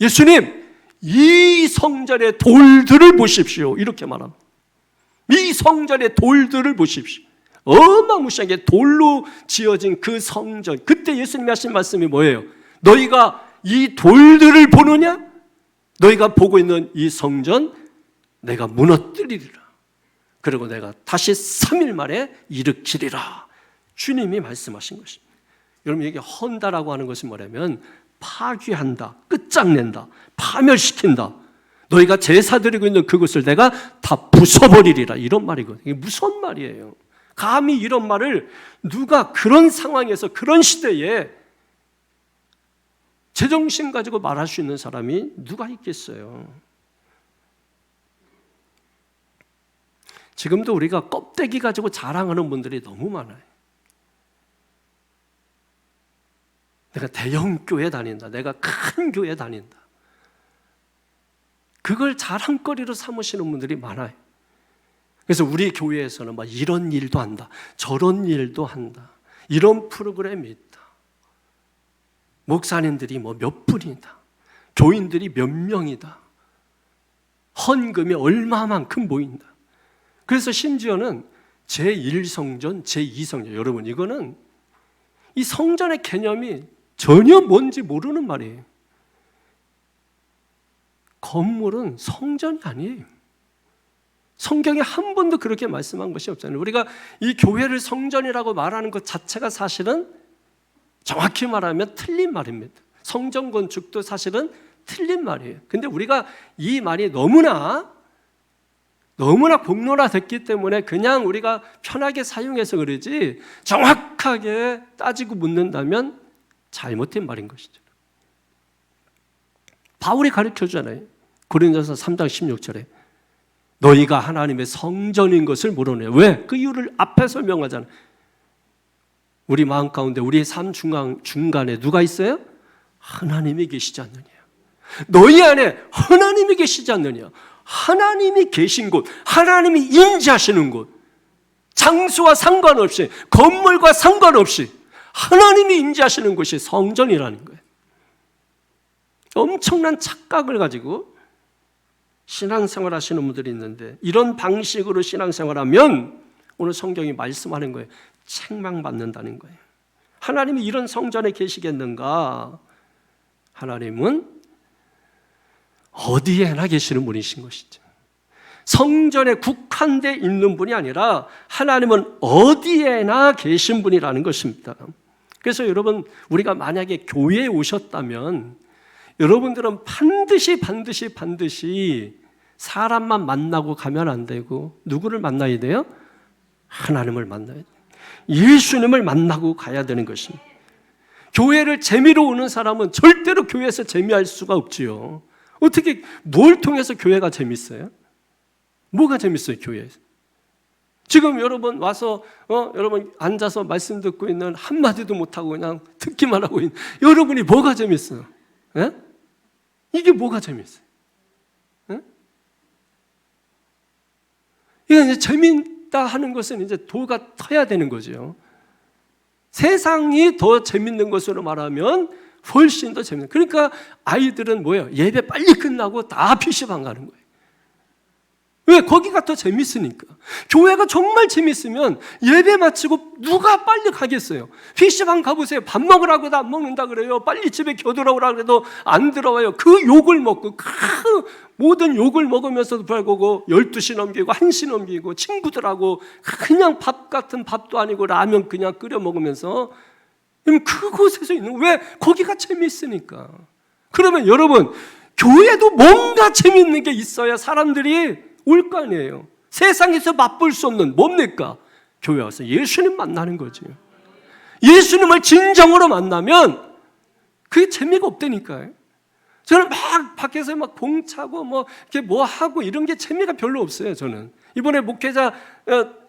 S1: 예수님, 이 성전의 돌들을 보십시오, 이렇게 말합니다. 이 성전의 돌들을 보십시오. 어마무시하게 돌로 지어진 그 성전. 그때 예수님이 하신 말씀이 뭐예요? 너희가 이 돌들을 보느냐? 너희가 보고 있는 이 성전 내가 무너뜨리리라. 그리고 내가 다시 3일 만에 일으키리라. 주님이 말씀하신 것입니다. 여러분, 이게 헌다라고 하는 것이 뭐냐면 파괴한다, 끝장낸다, 파멸시킨다. 너희가 제사 드리고 있는 그것을 내가 다 부숴버리리라, 이런 말이거든요. 이게 무슨 말이에요? 감히 이런 말을 누가 그런 상황에서, 그런 시대에 제정신 가지고 말할 수 있는 사람이 누가 있겠어요? 지금도 우리가 껍데기 가지고 자랑하는 분들이 너무 많아요. 내가 대형 교회 다닌다, 내가 큰 교회 다닌다. 그걸 자랑거리로 삼으시는 분들이 많아요. 그래서 우리 교회에서는 막 이런 일도 한다, 저런 일도 한다, 이런 프로그램이 있다, 목사님들이 뭐 몇 분이다, 교인들이 몇 명이다, 헌금이 얼마만큼 모인다. 그래서 심지어는 제1성전, 제2성전, 여러분 이거는 이 성전의 개념이 전혀 뭔지 모르는 말이에요. 건물은 성전이 아니에요. 성경에 한 번도 그렇게 말씀한 것이 없잖아요. 우리가 이 교회를 성전이라고 말하는 것 자체가 사실은 정확히 말하면 틀린 말입니다. 성전 건축도 사실은 틀린 말이에요. 근데 우리가 이 말이 너무나 공론화됐기 때문에 그냥 우리가 편하게 사용해서 그러지, 정확하게 따지고 묻는다면 잘못된 말인 것이죠. 바울이 가르쳐주잖아요. 고린도서 3장 16절에 너희가 하나님의 성전인 것을 모르네. 왜? 그 이유를 앞에 설명하잖아요. 우리 마음 가운데, 우리의 삶 중간에 누가 있어요? 하나님이 계시지 않느냐. 너희 안에 하나님이 계시지 않느냐. 하나님이 계신 곳, 하나님이 임재하시는 곳, 장소와 상관없이, 건물과 상관없이 하나님이 임재하시는 곳이 성전이라는 거예요. 엄청난 착각을 가지고 신앙생활 하시는 분들이 있는데, 이런 방식으로 신앙생활하면 오늘 성경이 말씀하는 거예요. 책망받는다는 거예요. 하나님이 이런 성전에 계시겠는가? 하나님은 어디에나 계시는 분이신 것이죠. 성전에 국한되어 있는 분이 아니라 하나님은 어디에나 계신 분이라는 것입니다. 그래서 여러분, 우리가 만약에 교회에 오셨다면 여러분들은 반드시 사람만 만나고 가면 안 되고 누구를 만나야 돼요? 하나님을 만나야 돼요. 예수님을 만나고 가야 되는 것입니다. 교회를 재미로 오는 사람은 절대로 교회에서 재미할 수가 없지요. 어떻게, 뭘 통해서 교회가 재밌어요? 뭐가 재밌어요, 교회에서? 지금 여러분 와서 여러분 앉아서 말씀 듣고 있는, 한마디도 못하고 그냥 듣기만 하고 있는 여러분이 뭐가 재밌어요? 예? 이게 뭐가 재밌어요? 예? 이게 이제 재밌다 하는 것은 이제 도가 터야 되는 거죠. 세상이 더 재밌는 것으로 말하면 훨씬 더 재밌는. 그러니까 아이들은 뭐예요? 예배 빨리 끝나고 다 PC방 가는 거예요. 왜? 거기가 더 재밌으니까. 교회가 정말 재밌으면 예배 마치고 누가 빨리 가겠어요? PC방 가보세요. 밥 먹으라고도 안 먹는다 그래요. 빨리 집에 겨들어오라 그래도 안 들어와요. 그 욕을 먹고, 모든 욕을 먹으면서도 불구하고 12시 넘기고 1시 넘기고 친구들하고 그냥 밥 같은 밥도 아니고 라면 그냥 끓여 먹으면서 그곳에서 있는, 왜? 거기가 재밌으니까. 그러면 여러분, 교회도 뭔가 재밌는 게 있어야 사람들이 올 거 아니에요. 세상에서 맛볼 수 없는 뭡니까? 교회 와서 예수님 만나는 거죠. 예수님을 진정으로 만나면 그게 재미가 없다니까요. 저는 막 밖에서 막 봉차고 뭐 이렇게 뭐 하고 이런 게 재미가 별로 없어요. 저는 이번에 목회자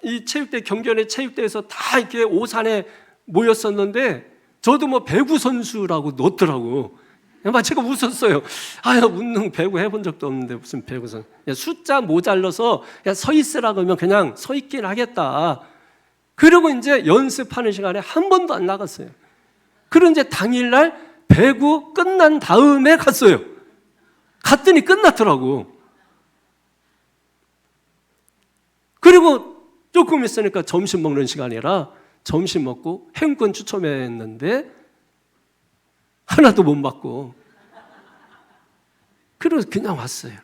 S1: 이 체육대 경견의 체육대에서 다 이렇게 오산에 모였었는데 저도 뭐 배구 선수라고 넣었더라고. 막 제가 웃었어요. 웃는 배구 해본 적도 없는데 무슨 배구 선수. 숫자 모자라서 서 있으라고 하면 그냥 서 있긴 하겠다. 그리고 이제 연습하는 시간에 한 번도 안 나갔어요. 그리고 이제 당일날 배구 끝난 다음에 갔어요. 갔더니 끝났더라고. 그리고 조금 있으니까 점심 먹는 시간이라 점심 먹고 행군 추첨했는데 하나도 못 맞고 그래서 그냥 왔어요.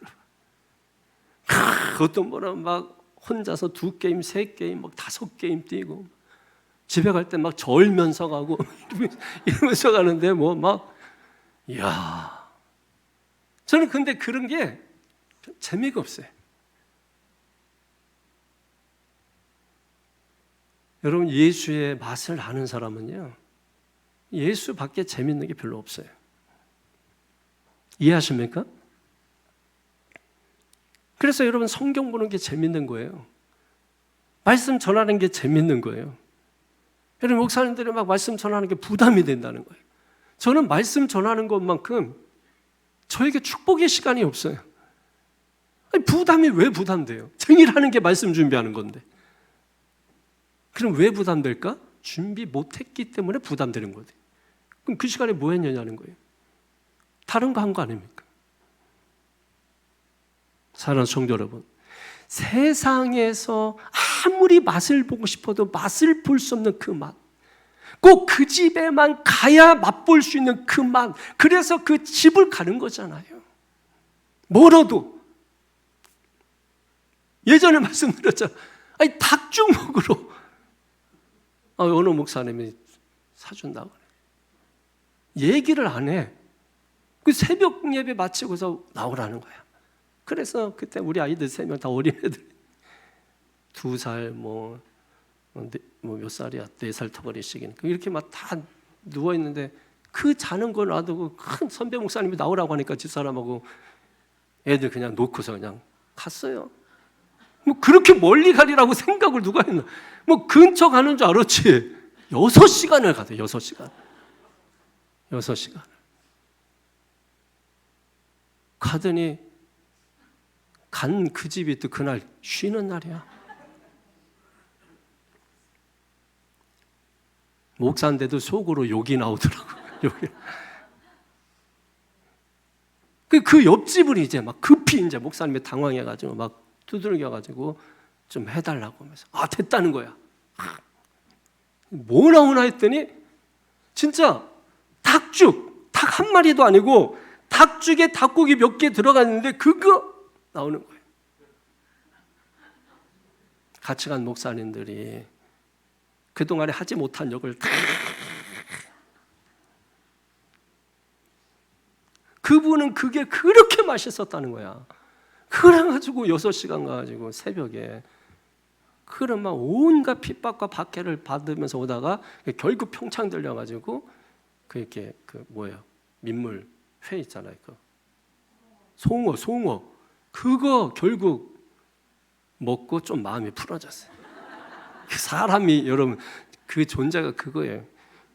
S1: 어떤 분은 막 혼자서 2게임, 3게임, 막 5게임 뛰고 집에 갈 때 막 절면서 가고 이러면서 가는데 뭐 막 이야. 저는 근데 그런 게 재미가 없어요. 여러분 예수의 맛을 아는 사람은요 예수밖에 재밌는 게 별로 없어요. 이해하십니까? 그래서 여러분 성경 보는 게 재밌는 거예요. 말씀 전하는 게 재밌는 거예요. 여러분 목사님들이 막 말씀 전하는 게 부담이 된다는 거예요. 저는 말씀 전하는 것만큼 저에게 축복의 시간이 없어요. 아니, 부담이 왜 부담돼요? 정일하는 게 말씀 준비하는 건데. 그럼 왜 부담될까? 준비 못했기 때문에 부담되는 거예요. 그럼 그 시간에 뭐 했냐는 거예요. 다른 거 한 거 아닙니까? 사랑하는 성도 여러분, 세상에서 아무리 맛을 보고 싶어도 맛을 볼 수 없는 그 맛, 꼭 그 집에만 가야 맛볼 수 있는 그 맛, 그래서 그 집을 가는 거잖아요. 멀어도. 예전에 말씀드렸잖아요. 아니 닭죽 먹으러 어느 목사님이 사준다고 그래. 얘기를 안 해. 그 새벽 예배 마치고서 나오라는 거야. 그래서 그때 우리 아이들 3명 다 어린애들 2살 몇 살이야? 4살 터거리씩이니까 이렇게 막 다 누워 있는데 그 자는 걸 놔두고 큰 선배 목사님이 나오라고 하니까 집사람하고 애들 그냥 놓고서 그냥 갔어요. 뭐 그렇게 멀리 가리라고 생각을 누가 했나? 뭐 근처 가는 줄 알았지. 6시간을 가대. 6시간. 가더니 간 그 집이 또 그날 쉬는 날이야. 목사인데도 속으로 욕이 나오더라고. 그 옆집을 이제 막 급히 이제 목사님이 당황해가지고 막 두들겨가지고 좀 해달라고 하면서 됐다는 거야. 뭐 나오나 했더니 진짜 닭죽, 닭 한 마리도 아니고 닭죽에 닭고기 몇 개 들어가 있는데 그거 나오는 거예요. 같이 간 목사님들이 그동안에 하지 못한 역을 다 그분은 그게 그렇게 맛있었다는 거야. 그래가지고 6시간 가가지고 새벽에 그런 막 온갖 핍박과 박해를 받으면서 오다가 결국 평창 들려가지고 그렇게 민물 회 있잖아요. 그 송어 그거 결국 먹고 좀 마음이 풀어졌어요. 사람이 여러분 그 존재가 그거예요.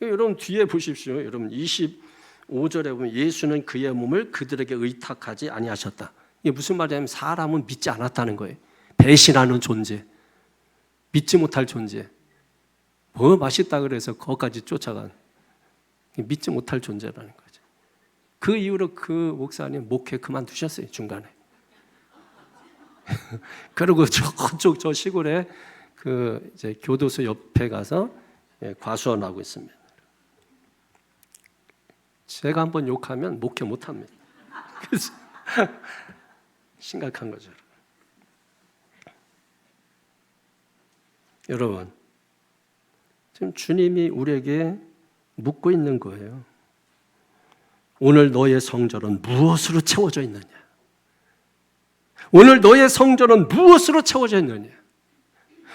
S1: 여러분 뒤에 보십시오. 여러분 25절에 보면 예수는 그의 몸을 그들에게 의탁하지 아니하셨다. 이게 무슨 말이냐면 사람은 믿지 않았다는 거예요. 배신하는 존재, 믿지 못할 존재. 뭐 맛있다 그래서 거기까지 쫓아간 믿지 못할 존재라는 거죠. 그 이후로 그 목사님 목회 그만두셨어요. 중간에. 그리고 저쪽 저 시골에 그 이제 교도소 옆에 가서 과수원하고 있습니다. 제가 한번 욕하면 목회 못합니다. 그래서 심각한 거죠. 여러분, 지금 주님이 우리에게 묻고 있는 거예요. 오늘 너의 성전은 무엇으로 채워져 있느냐? 오늘 너의 성전은 무엇으로 채워져 있느냐?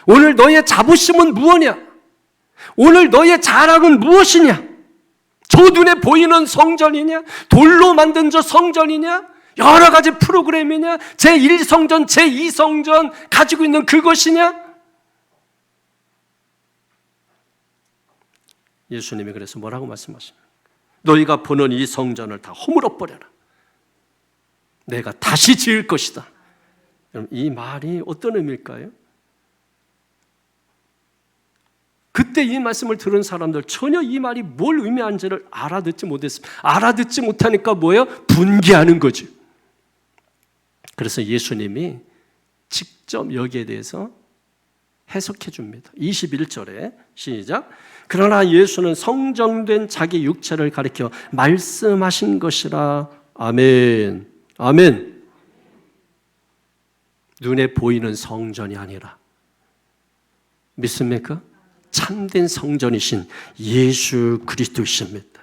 S1: 오늘 너의 자부심은 무엇이냐? 오늘 너의 자랑은 무엇이냐? 저 눈에 보이는 성전이냐? 돌로 만든 저 성전이냐? 여러 가지 프로그램이냐? 제1성전, 제2성전 가지고 있는 그것이냐? 예수님이 그래서 뭐라고 말씀하십니까? 너희가 보는 이 성전을 다 허물어 버려라. 내가 다시 지을 것이다. 여러분, 이 말이 어떤 의미일까요? 그때 이 말씀을 들은 사람들 전혀 이 말이 뭘 의미하는지를 알아듣지 못했습니다. 알아듣지 못하니까 뭐예요? 분개하는 거죠. 그래서 예수님이 직접 여기에 대해서 해석해 줍니다. 21절에 시작. 그러나 예수는 성정된 자기 육체를 가리켜 말씀하신 것이라. 아멘. 아멘. 눈에 보이는 성전이 아니라 믿습니까? 참된 성전이신 예수 그리스도이십니다.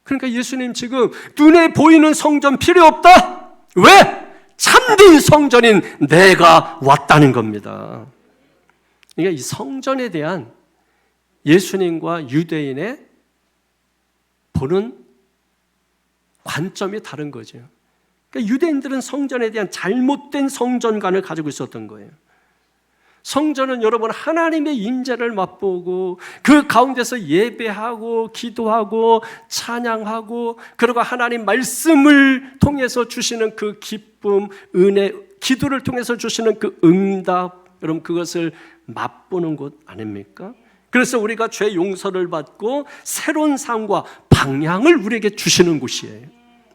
S1: 그러니까 예수님 지금 눈에 보이는 성전 필요 없다. 왜? 참된 성전인 내가 왔다는 겁니다. 그러니까 이 성전에 대한 예수님과 유대인의 보는 관점이 다른 거죠. 그러니까 유대인들은 성전에 대한 잘못된 성전관을 가지고 있었던 거예요. 성전은 여러분 하나님의 임재를 맛보고 그 가운데서 예배하고 기도하고 찬양하고 그리고 하나님 말씀을 통해서 주시는 그 기쁨, 은혜, 기도를 통해서 주시는 그 응답, 여러분 그것을 맛보는 곳 아닙니까? 그래서 우리가 죄 용서를 받고 새로운 삶과 방향을 우리에게 주시는 곳이에요.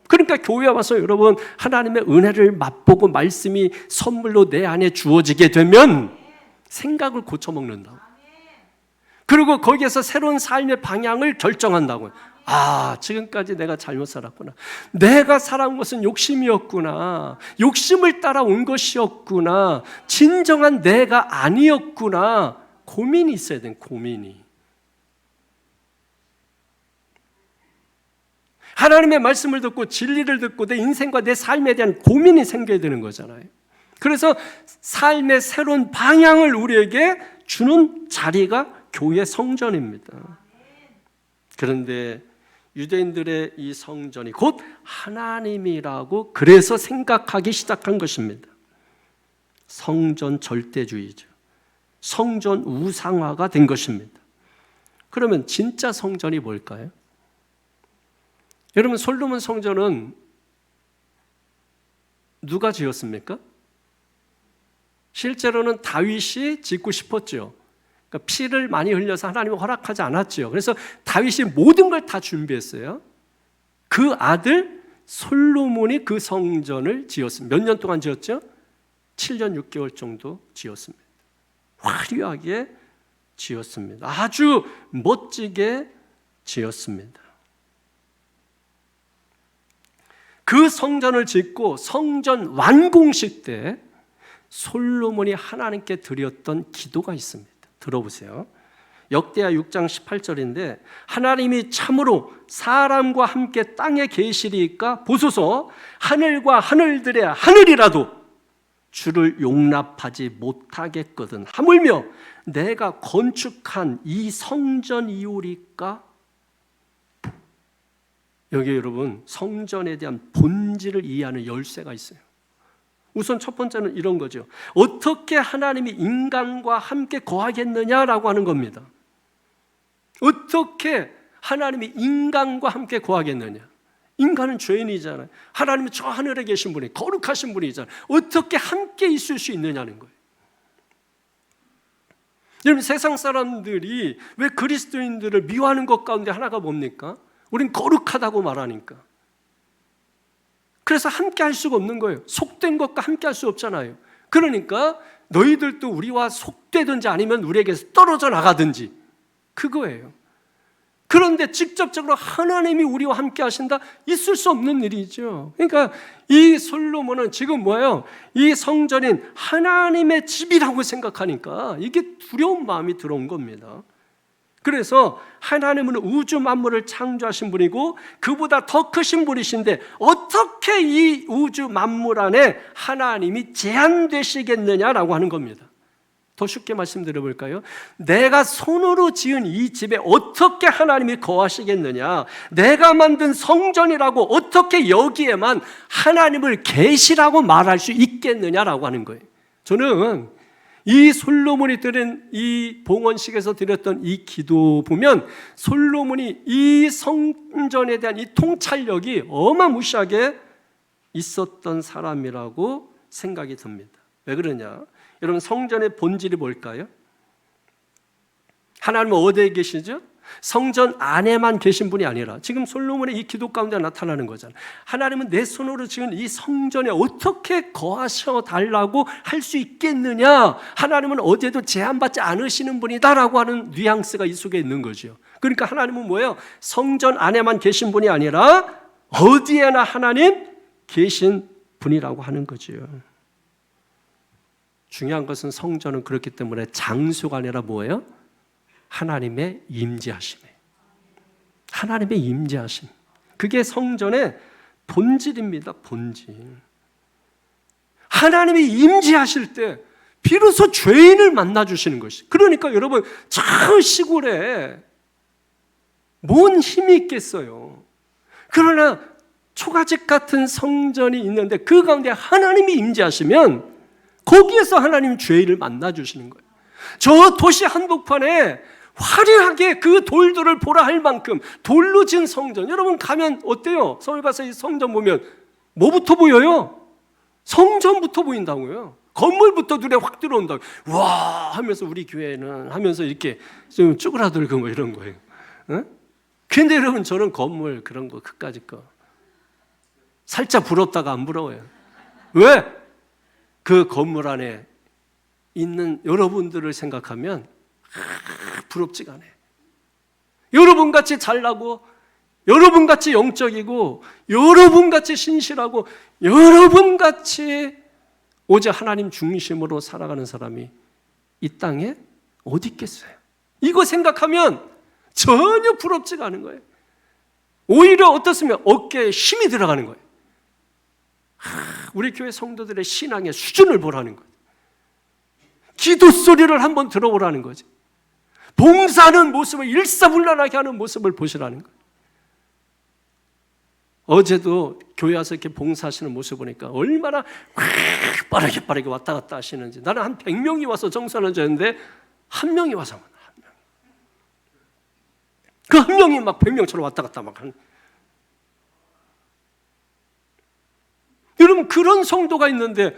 S1: 그러니까 교회에 와서 여러분 하나님의 은혜를 맛보고 말씀이 선물로 내 안에 주어지게 되면 생각을 고쳐먹는다고. 그리고 거기에서 새로운 삶의 방향을 결정한다고요. 아, 지금까지 내가 잘못 살았구나. 내가 살아온 것은 욕심이었구나. 욕심을 따라온 것이었구나. 진정한 내가 아니었구나. 고민이 있어야 돼, 고민이. 하나님의 말씀을 듣고 진리를 듣고 내 인생과 내 삶에 대한 고민이 생겨야 되는 거잖아요. 그래서 삶의 새로운 방향을 우리에게 주는 자리가 교회 성전입니다. 그런데 유대인들의 이 성전이 곧 하나님이라고 그래서 생각하기 시작한 것입니다. 성전 절대주의죠. 성전 우상화가 된 것입니다. 그러면 진짜 성전이 뭘까요? 여러분 솔로몬 성전은 누가 지었습니까? 실제로는 다윗이 짓고 싶었죠. 그러니까 피를 많이 흘려서 하나님이 허락하지 않았죠. 그래서 다윗이 모든 걸 다 준비했어요. 그 아들 솔로몬이 그 성전을 지었습니다. 몇 년 동안 지었죠? 7년 6개월 정도 지었습니다. 화려하게 지었습니다. 아주 멋지게 지었습니다. 그 성전을 짓고 성전 완공식 때 솔로몬이 하나님께 드렸던 기도가 있습니다. 들어보세요. 역대하 6장 18절인데 하나님이 참으로 사람과 함께 땅에 계시리까 보소서 하늘과 하늘들의 하늘이라도 주를 용납하지 못하겠거든 하물며 내가 건축한 이 성전이오리까. 여기 여러분 성전에 대한 본질을 이해하는 열쇠가 있어요. 우선 첫 번째는 이런 거죠. 어떻게 하나님이 인간과 함께 거하겠느냐라고 하는 겁니다. 어떻게 하나님이 인간과 함께 거하겠느냐. 인간은 죄인이잖아요. 하나님은 저 하늘에 계신 분이 거룩하신 분이잖아요. 어떻게 함께 있을 수 있느냐는 거예요. 여러분 세상 사람들이 왜 그리스도인들을 미워하는 것 가운데 하나가 뭡니까? 우린 거룩하다고 말하니까. 그래서 함께 할 수가 없는 거예요. 속된 것과 함께 할 수 없잖아요. 그러니까 너희들도 우리와 속되든지 아니면 우리에게서 떨어져 나가든지 그거예요. 그런데 직접적으로 하나님이 우리와 함께 하신다? 있을 수 없는 일이죠. 그러니까 이 솔로몬은 지금 뭐예요? 이 성전인 하나님의 집이라고 생각하니까 이게 두려운 마음이 들어온 겁니다. 그래서 하나님은 우주 만물을 창조하신 분이고 그보다 더 크신 분이신데 어떻게 이 우주 만물 안에 하나님이 제한되시겠느냐라고 하는 겁니다. 더 쉽게 말씀드려 볼까요? 내가 손으로 지은 이 집에 어떻게 하나님이 거하시겠느냐? 내가 만든 성전이라고 어떻게 여기에만 하나님을 계시라고 말할 수 있겠느냐라고 하는 거예요. 저는 이 솔로몬이 드린 이 봉헌식에서 드렸던 이 기도 보면 솔로몬이 이 성전에 대한 이 통찰력이 어마무시하게 있었던 사람이라고 생각이 듭니다. 왜 그러냐? 여러분, 성전의 본질이 뭘까요? 하나님은 어디에 계시죠? 성전 안에만 계신 분이 아니라 지금 솔로몬의 이 기도 가운데 나타나는 거잖아요. 하나님은 내 손으로 지은 이 성전에 어떻게 거하셔 달라고 할 수 있겠느냐? 하나님은 어디에도 제한받지 않으시는 분이다라고 하는 뉘앙스가 이 속에 있는 거죠. 그러니까 하나님은 뭐예요? 성전 안에만 계신 분이 아니라 어디에나 하나님 계신 분이라고 하는 거죠. 중요한 것은 성전은 그렇기 때문에 장소가 아니라 뭐예요? 하나님의 임재하심이에요. 하나님의 임재하심. 그게 성전의 본질입니다. 본질. 하나님이 임재하실 때 비로소 죄인을 만나주시는 것이. 그러니까 여러분, 저 시골에 뭔 힘이 있겠어요. 그러나 초가집 같은 성전이 있는데 그 가운데 하나님이 임재하시면 거기에서 하나님 죄인을 만나주시는 거예요. 저 도시 한복판에 화려하게 그 돌들을 보라 할 만큼 돌로 지은 성전, 여러분 가면 어때요? 서울 가서 이 성전 보면 뭐부터 보여요? 성전부터 보인다고요. 건물부터 눈에 확 들어온다고. 와 하면서 우리 교회는 하면서 이렇게 좀 쭈그라들고 뭐 이런 거예요. 응? 근데 여러분, 저는 건물 그런 거 그까짓 거 살짝 부럽다가 안 부러워요. 왜? 그 건물 안에 있는 여러분들을 생각하면 부럽지가 않아요. 여러분같이 잘나고 여러분같이 영적이고 여러분같이 신실하고 여러분같이 오직 하나님 중심으로 살아가는 사람이 이 땅에 어디 있겠어요? 이거 생각하면 전혀 부럽지가 않은 거예요. 오히려 어떻습니까? 어깨에 힘이 들어가는 거예요. 우리 교회 성도들의 신앙의 수준을 보라는 거예요. 기도 소리를 한번 들어보라는 거지. 봉사하는 모습을 일사불란하게 하는 모습을 보시라는 거예요. 어제도 교회 와서 이렇게 봉사하시는 모습 보니까 얼마나 빠르게 왔다 갔다 하시는지. 나는 한 100명이 와서 정선을 졌는데 한 명이 와서 그 한 명이 막 100명처럼 왔다 갔다 막 하는. 여러분, 그런 성도가 있는데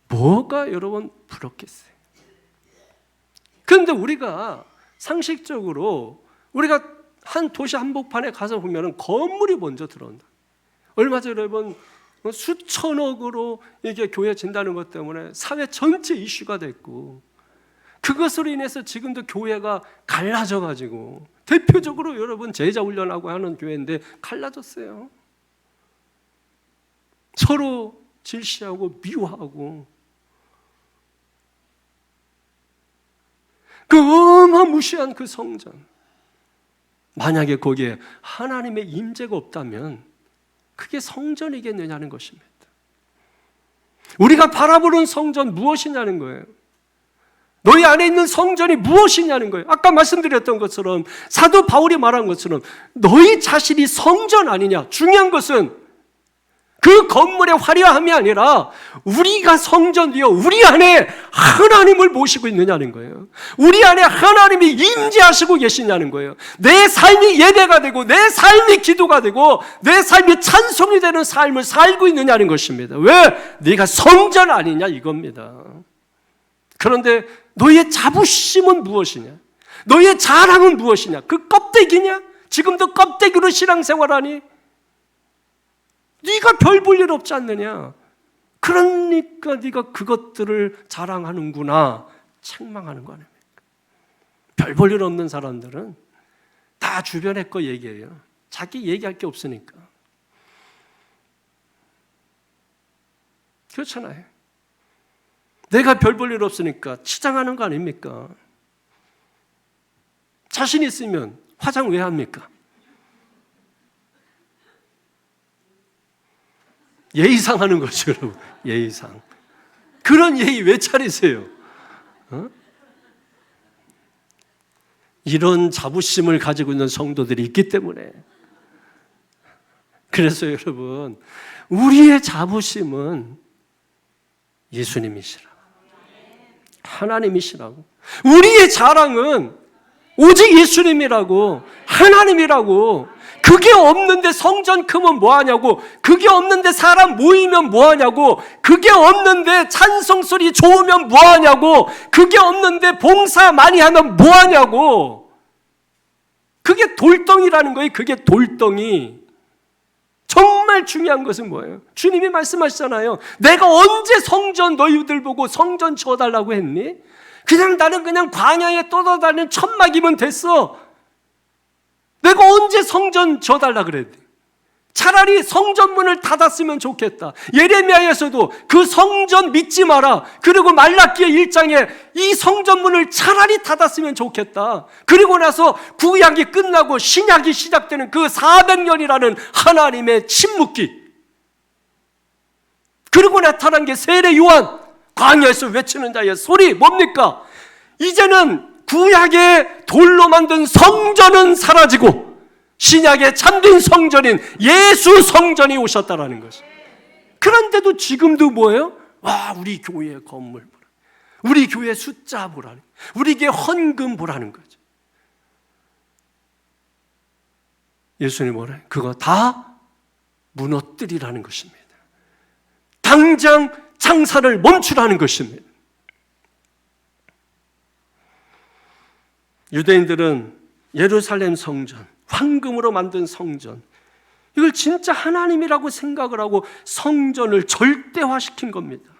S1: 뭐가 여러분 부럽겠어요? 그런데 우리가 상식적으로 우리가 한 도시 한복판에 가서 보면 건물이 먼저 들어온다. 얼마 전에 여러분 수천억으로 이게 교회 진다는 것 때문에 사회 전체 이슈가 됐고, 그것으로 인해서 지금도 교회가 갈라져 가지고 대표적으로 여러분 제자 훈련하고 하는 교회인데 갈라졌어요. 서로 질시하고 미워하고 그 어마무시한 그 성전, 만약에 거기에 하나님의 임재가 없다면 그게 성전이겠느냐는 것입니다. 우리가 바라보는 성전 무엇이냐는 거예요. 너희 안에 있는 성전이 무엇이냐는 거예요. 아까 말씀드렸던 것처럼, 사도 바울이 말한 것처럼 너희 자신이 성전 아니냐. 중요한 것은 그 건물의 화려함이 아니라 우리가 성전이요, 우리 안에 하나님을 모시고 있느냐는 거예요. 우리 안에 하나님이 임재하시고 계시냐는 거예요. 내 삶이 예배가 되고 내 삶이 기도가 되고 내 삶이 찬송이 되는 삶을 살고 있느냐는 것입니다. 왜? 네가 성전 아니냐 이겁니다. 그런데 너의 자부심은 무엇이냐? 너의 자랑은 무엇이냐? 그 껍데기냐? 지금도 껍데기로 신앙생활하니? 네가 별 볼 일 없지 않느냐? 그러니까 네가 그것들을 자랑하는구나, 책망하는 거 아닙니까? 별 볼 일 없는 사람들은 다 주변의 거 얘기해요. 자기 얘기할 게 없으니까. 그렇잖아요. 내가 별 볼 일 없으니까 치장하는 거 아닙니까? 자신 있으면 화장 왜 합니까? 예의상 하는 거죠, 여러분. 예의상. 그런 예의 왜 차리세요? 이런 자부심을 가지고 있는 성도들이 있기 때문에. 그래서 여러분, 우리의 자부심은 예수님이시라고, 하나님이시라고. 우리의 자랑은 오직 예수님이라고, 하나님이라고. 그게 없는데 성전 크면 뭐하냐고, 그게 없는데 사람 모이면 뭐하냐고, 그게 없는데 찬송소리 좋으면 뭐하냐고, 그게 없는데 봉사 많이 하면 뭐하냐고. 그게 돌덩이라는 거예요. 그게 돌덩이. 정말 중요한 것은 뭐예요? 주님이 말씀하시잖아요. 내가 언제 성전 너희들 보고 성전 지어달라고 했니? 그냥 나는 그냥 광야에 떠돌아다니는 천막이면 됐어. 내가 언제 성전 지어달라 그랬니? 차라리 성전문을 닫았으면 좋겠다. 예레미야에서도 그 성전 믿지 마라. 그리고 말라기야 1장에 이 성전문을 차라리 닫았으면 좋겠다. 그리고 나서 구약이 끝나고 신약이 시작되는 그 400년이라는 하나님의 침묵기. 그리고 나타난 게 세례 요한, 광야에서 외치는 자의 소리. 뭡니까? 이제는 구약의 돌로 만든 성전은 사라지고 신약의 참된 성전인 예수 성전이 오셨다라는 것이. 그런데도 지금도 뭐예요? 와, 우리 교회 건물 보라, 우리 교회 숫자 보라는, 우리 교회 헌금 보라는 거죠. 예수님이 뭐래요? 그거 다 무너뜨리라는 것입니다. 당장 장사를 멈추라는 것입니다. 유대인들은 예루살렘 성전, 황금으로 만든 성전, 이걸 진짜 하나님이라고 생각을 하고 성전을 절대화시킨 겁니다.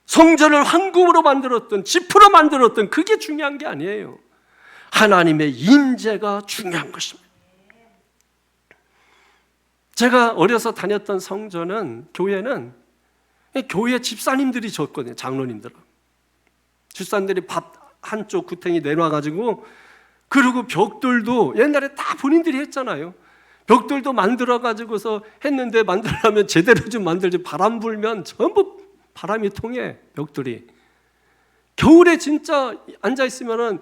S1: 성전을 황금으로 만들었던, 지프로 만들었던, 그게 중요한 게 아니에요. 하나님의 임재가 중요한 것입니다. 제가 어려서 다녔던 성전은, 교회는 교회 집사님들이 졌거든요. 장로님들은. 집사님들이 밥 한쪽 구탱이 내놔가지고, 그리고 벽돌도 옛날에 다 본인들이 했잖아요. 벽돌도 만들어가지고서 했는데, 만들려면 제대로 좀 만들지, 바람 불면 전부 바람이 통해, 벽돌이. 겨울에 진짜 앉아있으면은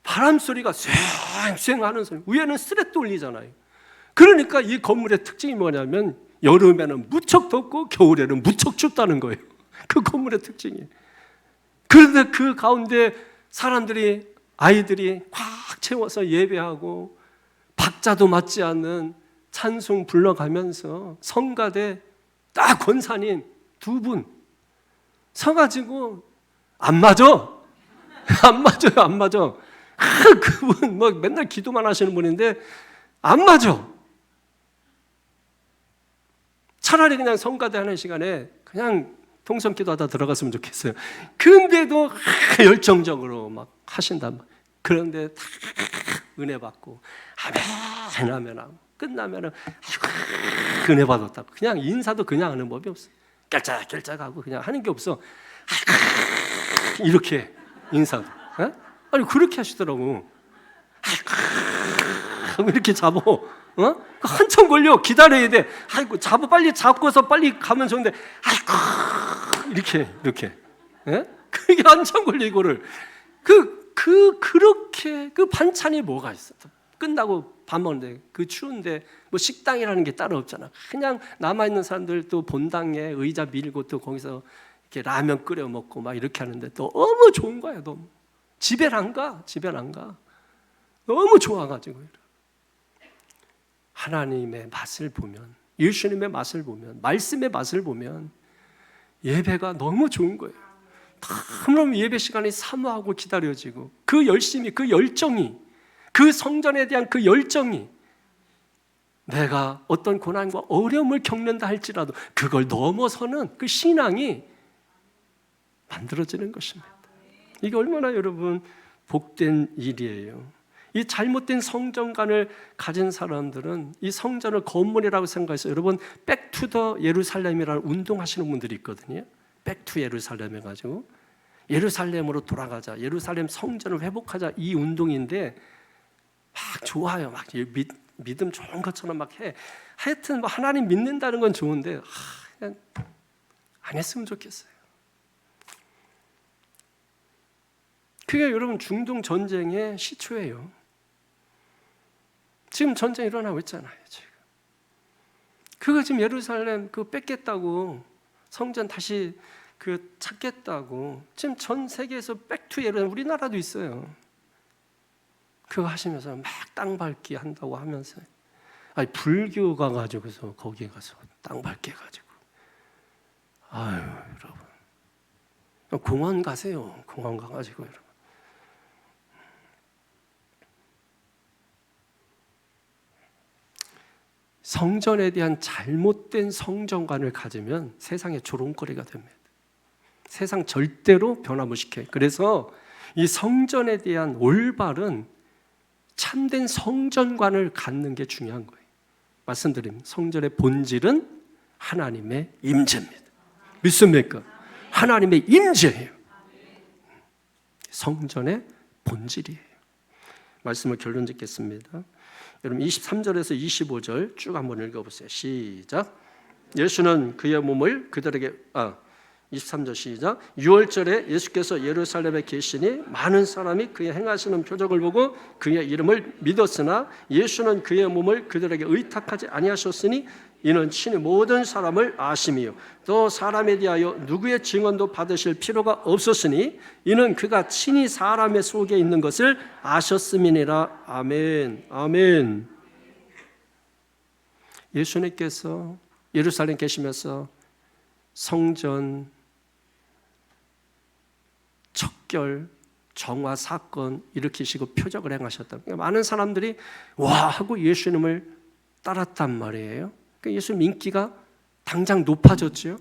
S1: 바람 소리가 쇳쇳 하는 소리, 위에는 스렛도 울리잖아요. 그러니까 이 건물의 특징이 뭐냐면, 여름에는 무척 덥고 겨울에는 무척 춥다는 거예요. 그 건물의 특징이에요. 그런데 그 가운데 사람들이, 아이들이 꽉 채워서 예배하고 박자도 맞지 않는 찬송 불러가면서 성가대 딱 권사님 두 분 서가지고, 안 맞아, 안 맞아요, 안 맞아. 그분 뭐 맨날 기도만 하시는 분인데 안 맞아. 차라리 그냥 성가대 하는 시간에 그냥 통성기도하다 들어갔으면 좋겠어요. 근데도 열정적으로 막 하신단 말이에요. 그런데 다 은혜 받고 아멘 하면 끝나면은 은혜 받았다고, 그냥 인사도 그냥 하는 법이 없어. 결짝결짝하고 그냥 하는 게 없어. 이렇게 인사도. 에? 아니 그렇게 하시더라고. 이렇게 잡어. 한참 걸려. 기다려야 돼. 아이고, 빨리 잡고서 빨리 가면 좋은데, 아이고, 이렇게. 예? 그게 한참 걸려, 이거를. 그렇게, 그 반찬이 뭐가 있어? 끝나고 밥 먹는데, 그 추운데, 뭐 식당이라는 게 따로 없잖아. 그냥 남아있는 사람들 또 본당에 의자 밀고 또 거기서 이렇게 라면 끓여 먹고 막 이렇게 하는데 너무 좋은 거야, 너무. 집에 안 가. 너무 좋아가지고. 하나님의 맛을 보면, 예수님의 맛을 보면, 말씀의 맛을 보면 예배가 너무 좋은 거예요. 너무 예배 시간이 사모하고 기다려지고, 그 열심이, 그 열정이, 그 성전에 대한 그 열정이, 내가 어떤 고난과 어려움을 겪는다 할지라도 그걸 넘어서는 그 신앙이 만들어지는 것입니다. 이게 얼마나 여러분 복된 일이에요. 이 잘못된 성전관을 가진 사람들은 이 성전을 건물이라고 생각해서, 여러분 백투더 예루살렘이라는 운동하시는 분들이 있거든요. 백투 예루살렘 해가지고 예루살렘으로 돌아가자, 예루살렘 성전을 회복하자, 이 운동인데 막 좋아요. 막 믿음 좋은 것처럼 막 해. 하여튼 뭐 하나님 믿는다는 건 좋은데 그냥 안 했으면 좋겠어요. 그게 여러분 중동 전쟁의 시초예요. 지금 전쟁 일어나고 있잖아요. 지금. 그거 지금 예루살렘 그 뺏겠다고, 성전 다시 그 찾겠다고, 지금 전 세계에서 백투 예루살렘, 우리나라도 있어요. 그거 하시면서 막 땅 밟기 한다고 하면서, 아니 불교가 가지고서 거기에 가서 땅 밟기 해가지고, 아유 여러분, 공원 가세요. 공원 가가지고 여러분. 성전에 대한 잘못된 성전관을 가지면 세상의 조롱거리가 됩니다. 세상 절대로 변화무시켜요. 그래서 이 성전에 대한 올바른 참된 성전관을 갖는 게 중요한 거예요. 말씀드립니다. 성전의 본질은 하나님의 임재입니다. 믿습니까? 하나님의 임재예요. 성전의 본질이에요. 말씀을 결론 짓겠습니다. 여러분 23절에서 25절 쭉 한번 읽어보세요. 시작. 예수는 그의 몸을 그들에게 23절 시작. 6월절에 예수께서 예루살렘에 계시니 많은 사람이 그의 행하시는 표적을 보고 그의 이름을 믿었으나 예수는 그의 몸을 그들에게 의탁하지 아니하셨으니 이는 친히 모든 사람을 아심이요 또 사람에 대하여 누구의 증언도 받으실 필요가 없었으니 이는 그가 친히 사람의 속에 있는 것을 아셨음이니라. 아멘. 아멘. 예수님께서 예루살렘 계시면서 성전, 척결, 정화 사건 일으키시고 표적을 행하셨다. 그러니까 많은 사람들이 와 하고 예수님을 따랐단 말이에요. 그러니까 예수님 인기가 당장 높아졌죠.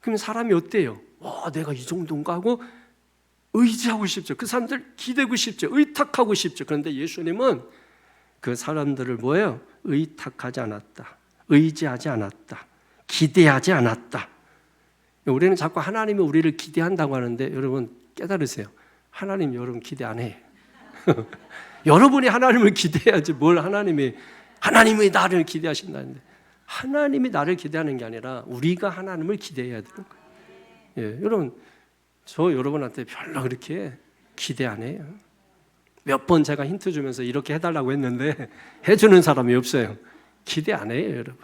S1: 그럼 사람이 어때요? 와, 내가 이 정도인가 하고 의지하고 싶죠. 그 사람들 기대고 싶죠. 의탁하고 싶죠. 그런데 예수님은 그 사람들을 뭐예요? 의탁하지 않았다. 의지하지 않았다. 기대하지 않았다. 우리는 자꾸 하나님이 우리를 기대한다고 하는데 여러분 깨달으세요. 하나님 여러분 기대 안 해. 여러분이 하나님을 기대해야지 뭘 하나님이 나를 기대하신다는데, 하나님이 나를 기대하는 게 아니라 우리가 하나님을 기대해야 되는 거예요. 예, 여러분 저 여러분한테 별로 그렇게 기대 안 해요. 몇 번 제가 힌트 주면서 이렇게 해달라고 했는데 해주는 사람이 없어요. 기대 안 해요 여러분.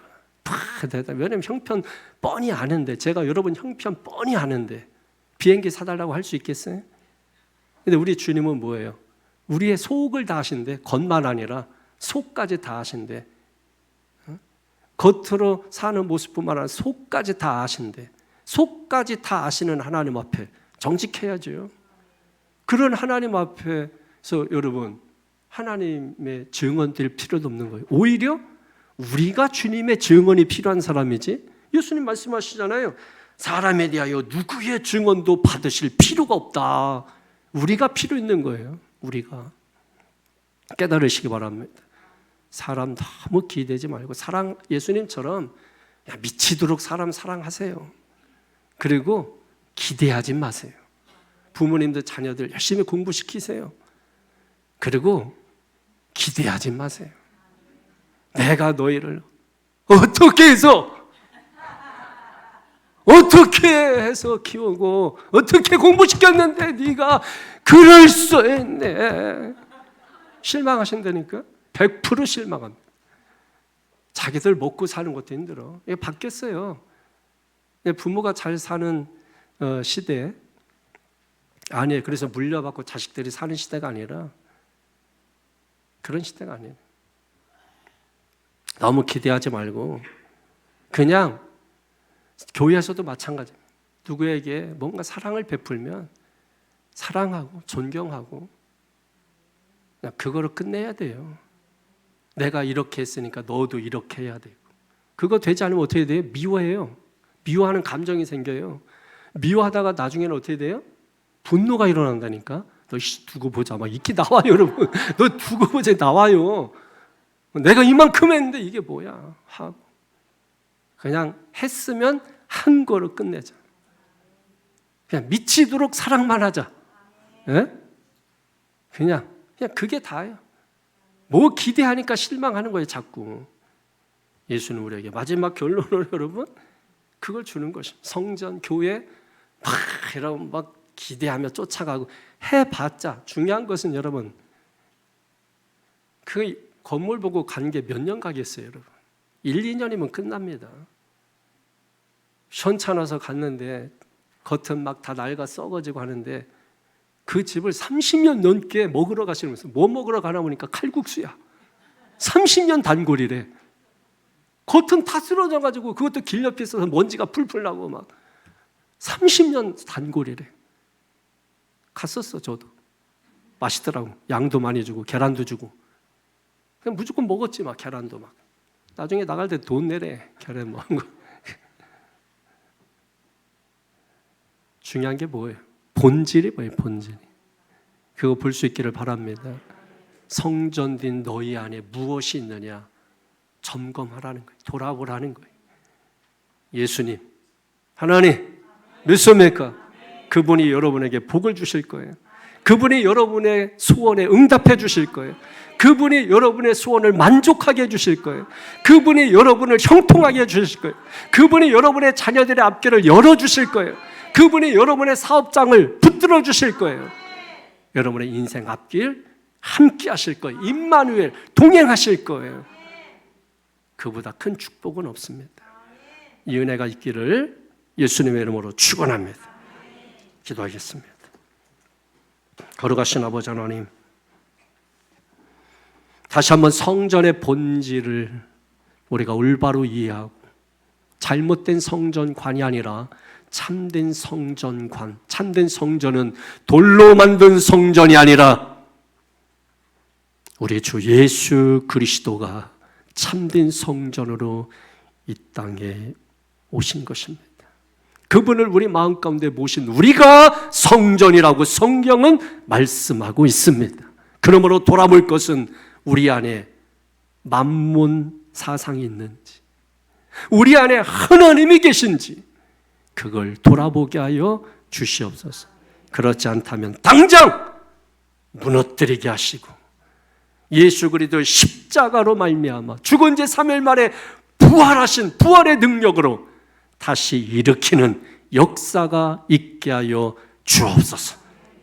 S1: 왜냐면 형편 뻔히 아는데, 제가 여러분 형편 뻔히 아는데 비행기 사달라고 할 수 있겠어요? 근데 우리 주님은 뭐예요? 우리의 속을 다 아신대. 겉만 아니라 속까지 다 아신대. 겉으로 사는 모습뿐만 아니라 속까지 다 아신대. 속까지 다 아시는 하나님 앞에 정직해야죠. 그런 하나님 앞에서 여러분 하나님의 증언 될 필요도 없는 거예요. 오히려 우리가 주님의 증언이 필요한 사람이지. 예수님 말씀하시잖아요. 사람에 대하여 누구의 증언도 받으실 필요가 없다. 우리가 필요 있는 거예요. 우리가 깨달으시기 바랍니다. 사람 너무 기대지 말고 예수님처럼 미치도록 사람 사랑하세요. 그리고 기대하지 마세요. 부모님들 자녀들 열심히 공부시키세요. 그리고 기대하지 마세요. 내가 너희를 어떻게 해서 키우고 어떻게 공부시켰는데 네가 그럴 수 있네. 실망하신다니까. 100% 실망합니다. 자기들 먹고 사는 것도 힘들어. 이게 바뀌었어요. 부모가 잘 사는 시대 아니에요. 그래서 물려받고 자식들이 사는 시대가 아니라 그런 시대가 아니에요. 너무 기대하지 말고 그냥 교회에서도 마찬가지입니다. 누구에게 뭔가 사랑을 베풀면 사랑하고 존경하고 그냥 그거로 끝내야 돼요. 내가 이렇게 했으니까 너도 이렇게 해야 되고. 그거 되지 않으면 어떻게 돼요? 미워해요. 미워하는 감정이 생겨요. 미워하다가 나중에는 어떻게 돼요? 분노가 일어난다니까. 너 두고 보자 막 이렇게 나와요 여러분. 너 두고 보자 나와요. 내가 이만큼 했는데 이게 뭐야 하고 그냥 했으면 한 거로 끝내자. 그냥 미치도록 사랑만 하자. 예? 그냥 그게 다예요. 뭐 기대하니까 실망하는 거예요 자꾸. 예수는 우리에게 마지막 결론으로 여러분 그걸 주는 것입니다. 성전, 교회 막 이러고 막 기대하며 쫓아가고 해봤자 중요한 것은 여러분 그 건물 보고 간 게 몇 년 가겠어요, 여러분. 1, 2년이면 끝납니다. 현찮아서 갔는데 겉은 막 다 낡아 썩어지고 하는데 그 집을 30년 넘게 먹으러 가시면서 뭐 먹으러 가나 보니까 칼국수야. 30년 단골이래. 겉은 다 쓰러져가지고 그것도 길 옆에 있어서 먼지가 풀풀 나고 막 30년 단골이래. 갔었어, 저도. 맛있더라고. 양도 많이 주고 계란도 주고. 그냥 무조건 먹었지, 막 계란도 막. 나중에 나갈 때 돈 내래, 계란 먹은 거. 중요한 게 뭐예요? 본질이 뭐예요? 본질이. 그거 볼 수 있기를 바랍니다. 성전된 너희 안에 무엇이 있느냐 점검하라는 거예요. 돌아보라는 거예요. 예수님, 하나님 믿습니까? 그분이 여러분에게 복을 주실 거예요. 그분이 여러분의 소원에 응답해 주실 거예요. 그분이 여러분의 소원을 만족하게 해 주실 거예요. 그분이 여러분을 형통하게 해 주실 거예요. 그분이 여러분의 자녀들의 앞길을 열어주실 거예요. 그분이 여러분의 사업장을 붙들어 주실 거예요. 여러분의 인생 앞길 함께 하실 거예요. 임마누엘 동행하실 거예요. 그보다 큰 축복은 없습니다. 이 은혜가 있기를 예수님의 이름으로 축원합니다. 기도하겠습니다. 거룩하신 아버지 하나님, 다시 한번 성전의 본질을 우리가 올바로 이해하고 잘못된 성전관이 아니라 참된 성전관, 참된 성전은 돌로 만든 성전이 아니라 우리 주 예수 그리스도가 참된 성전으로 이 땅에 오신 것입니다. 그분을 우리 마음 가운데 모신 우리가 성전이라고 성경은 말씀하고 있습니다. 그러므로 돌아볼 것은 우리 안에 만몬 사상이 있는지, 우리 안에 하나님이 계신지 그걸 돌아보게 하여 주시옵소서. 그렇지 않다면 당장 무너뜨리게 하시고 예수 그리스도의 십자가로 말미암아 죽은 지 3일 만에 부활하신 부활의 능력으로 다시 일으키는 역사가 있게 하여 주옵소서.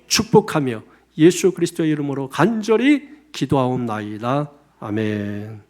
S1: 축복하며 예수 그리스도의 이름으로 간절히 기도하옵나이다. 아멘.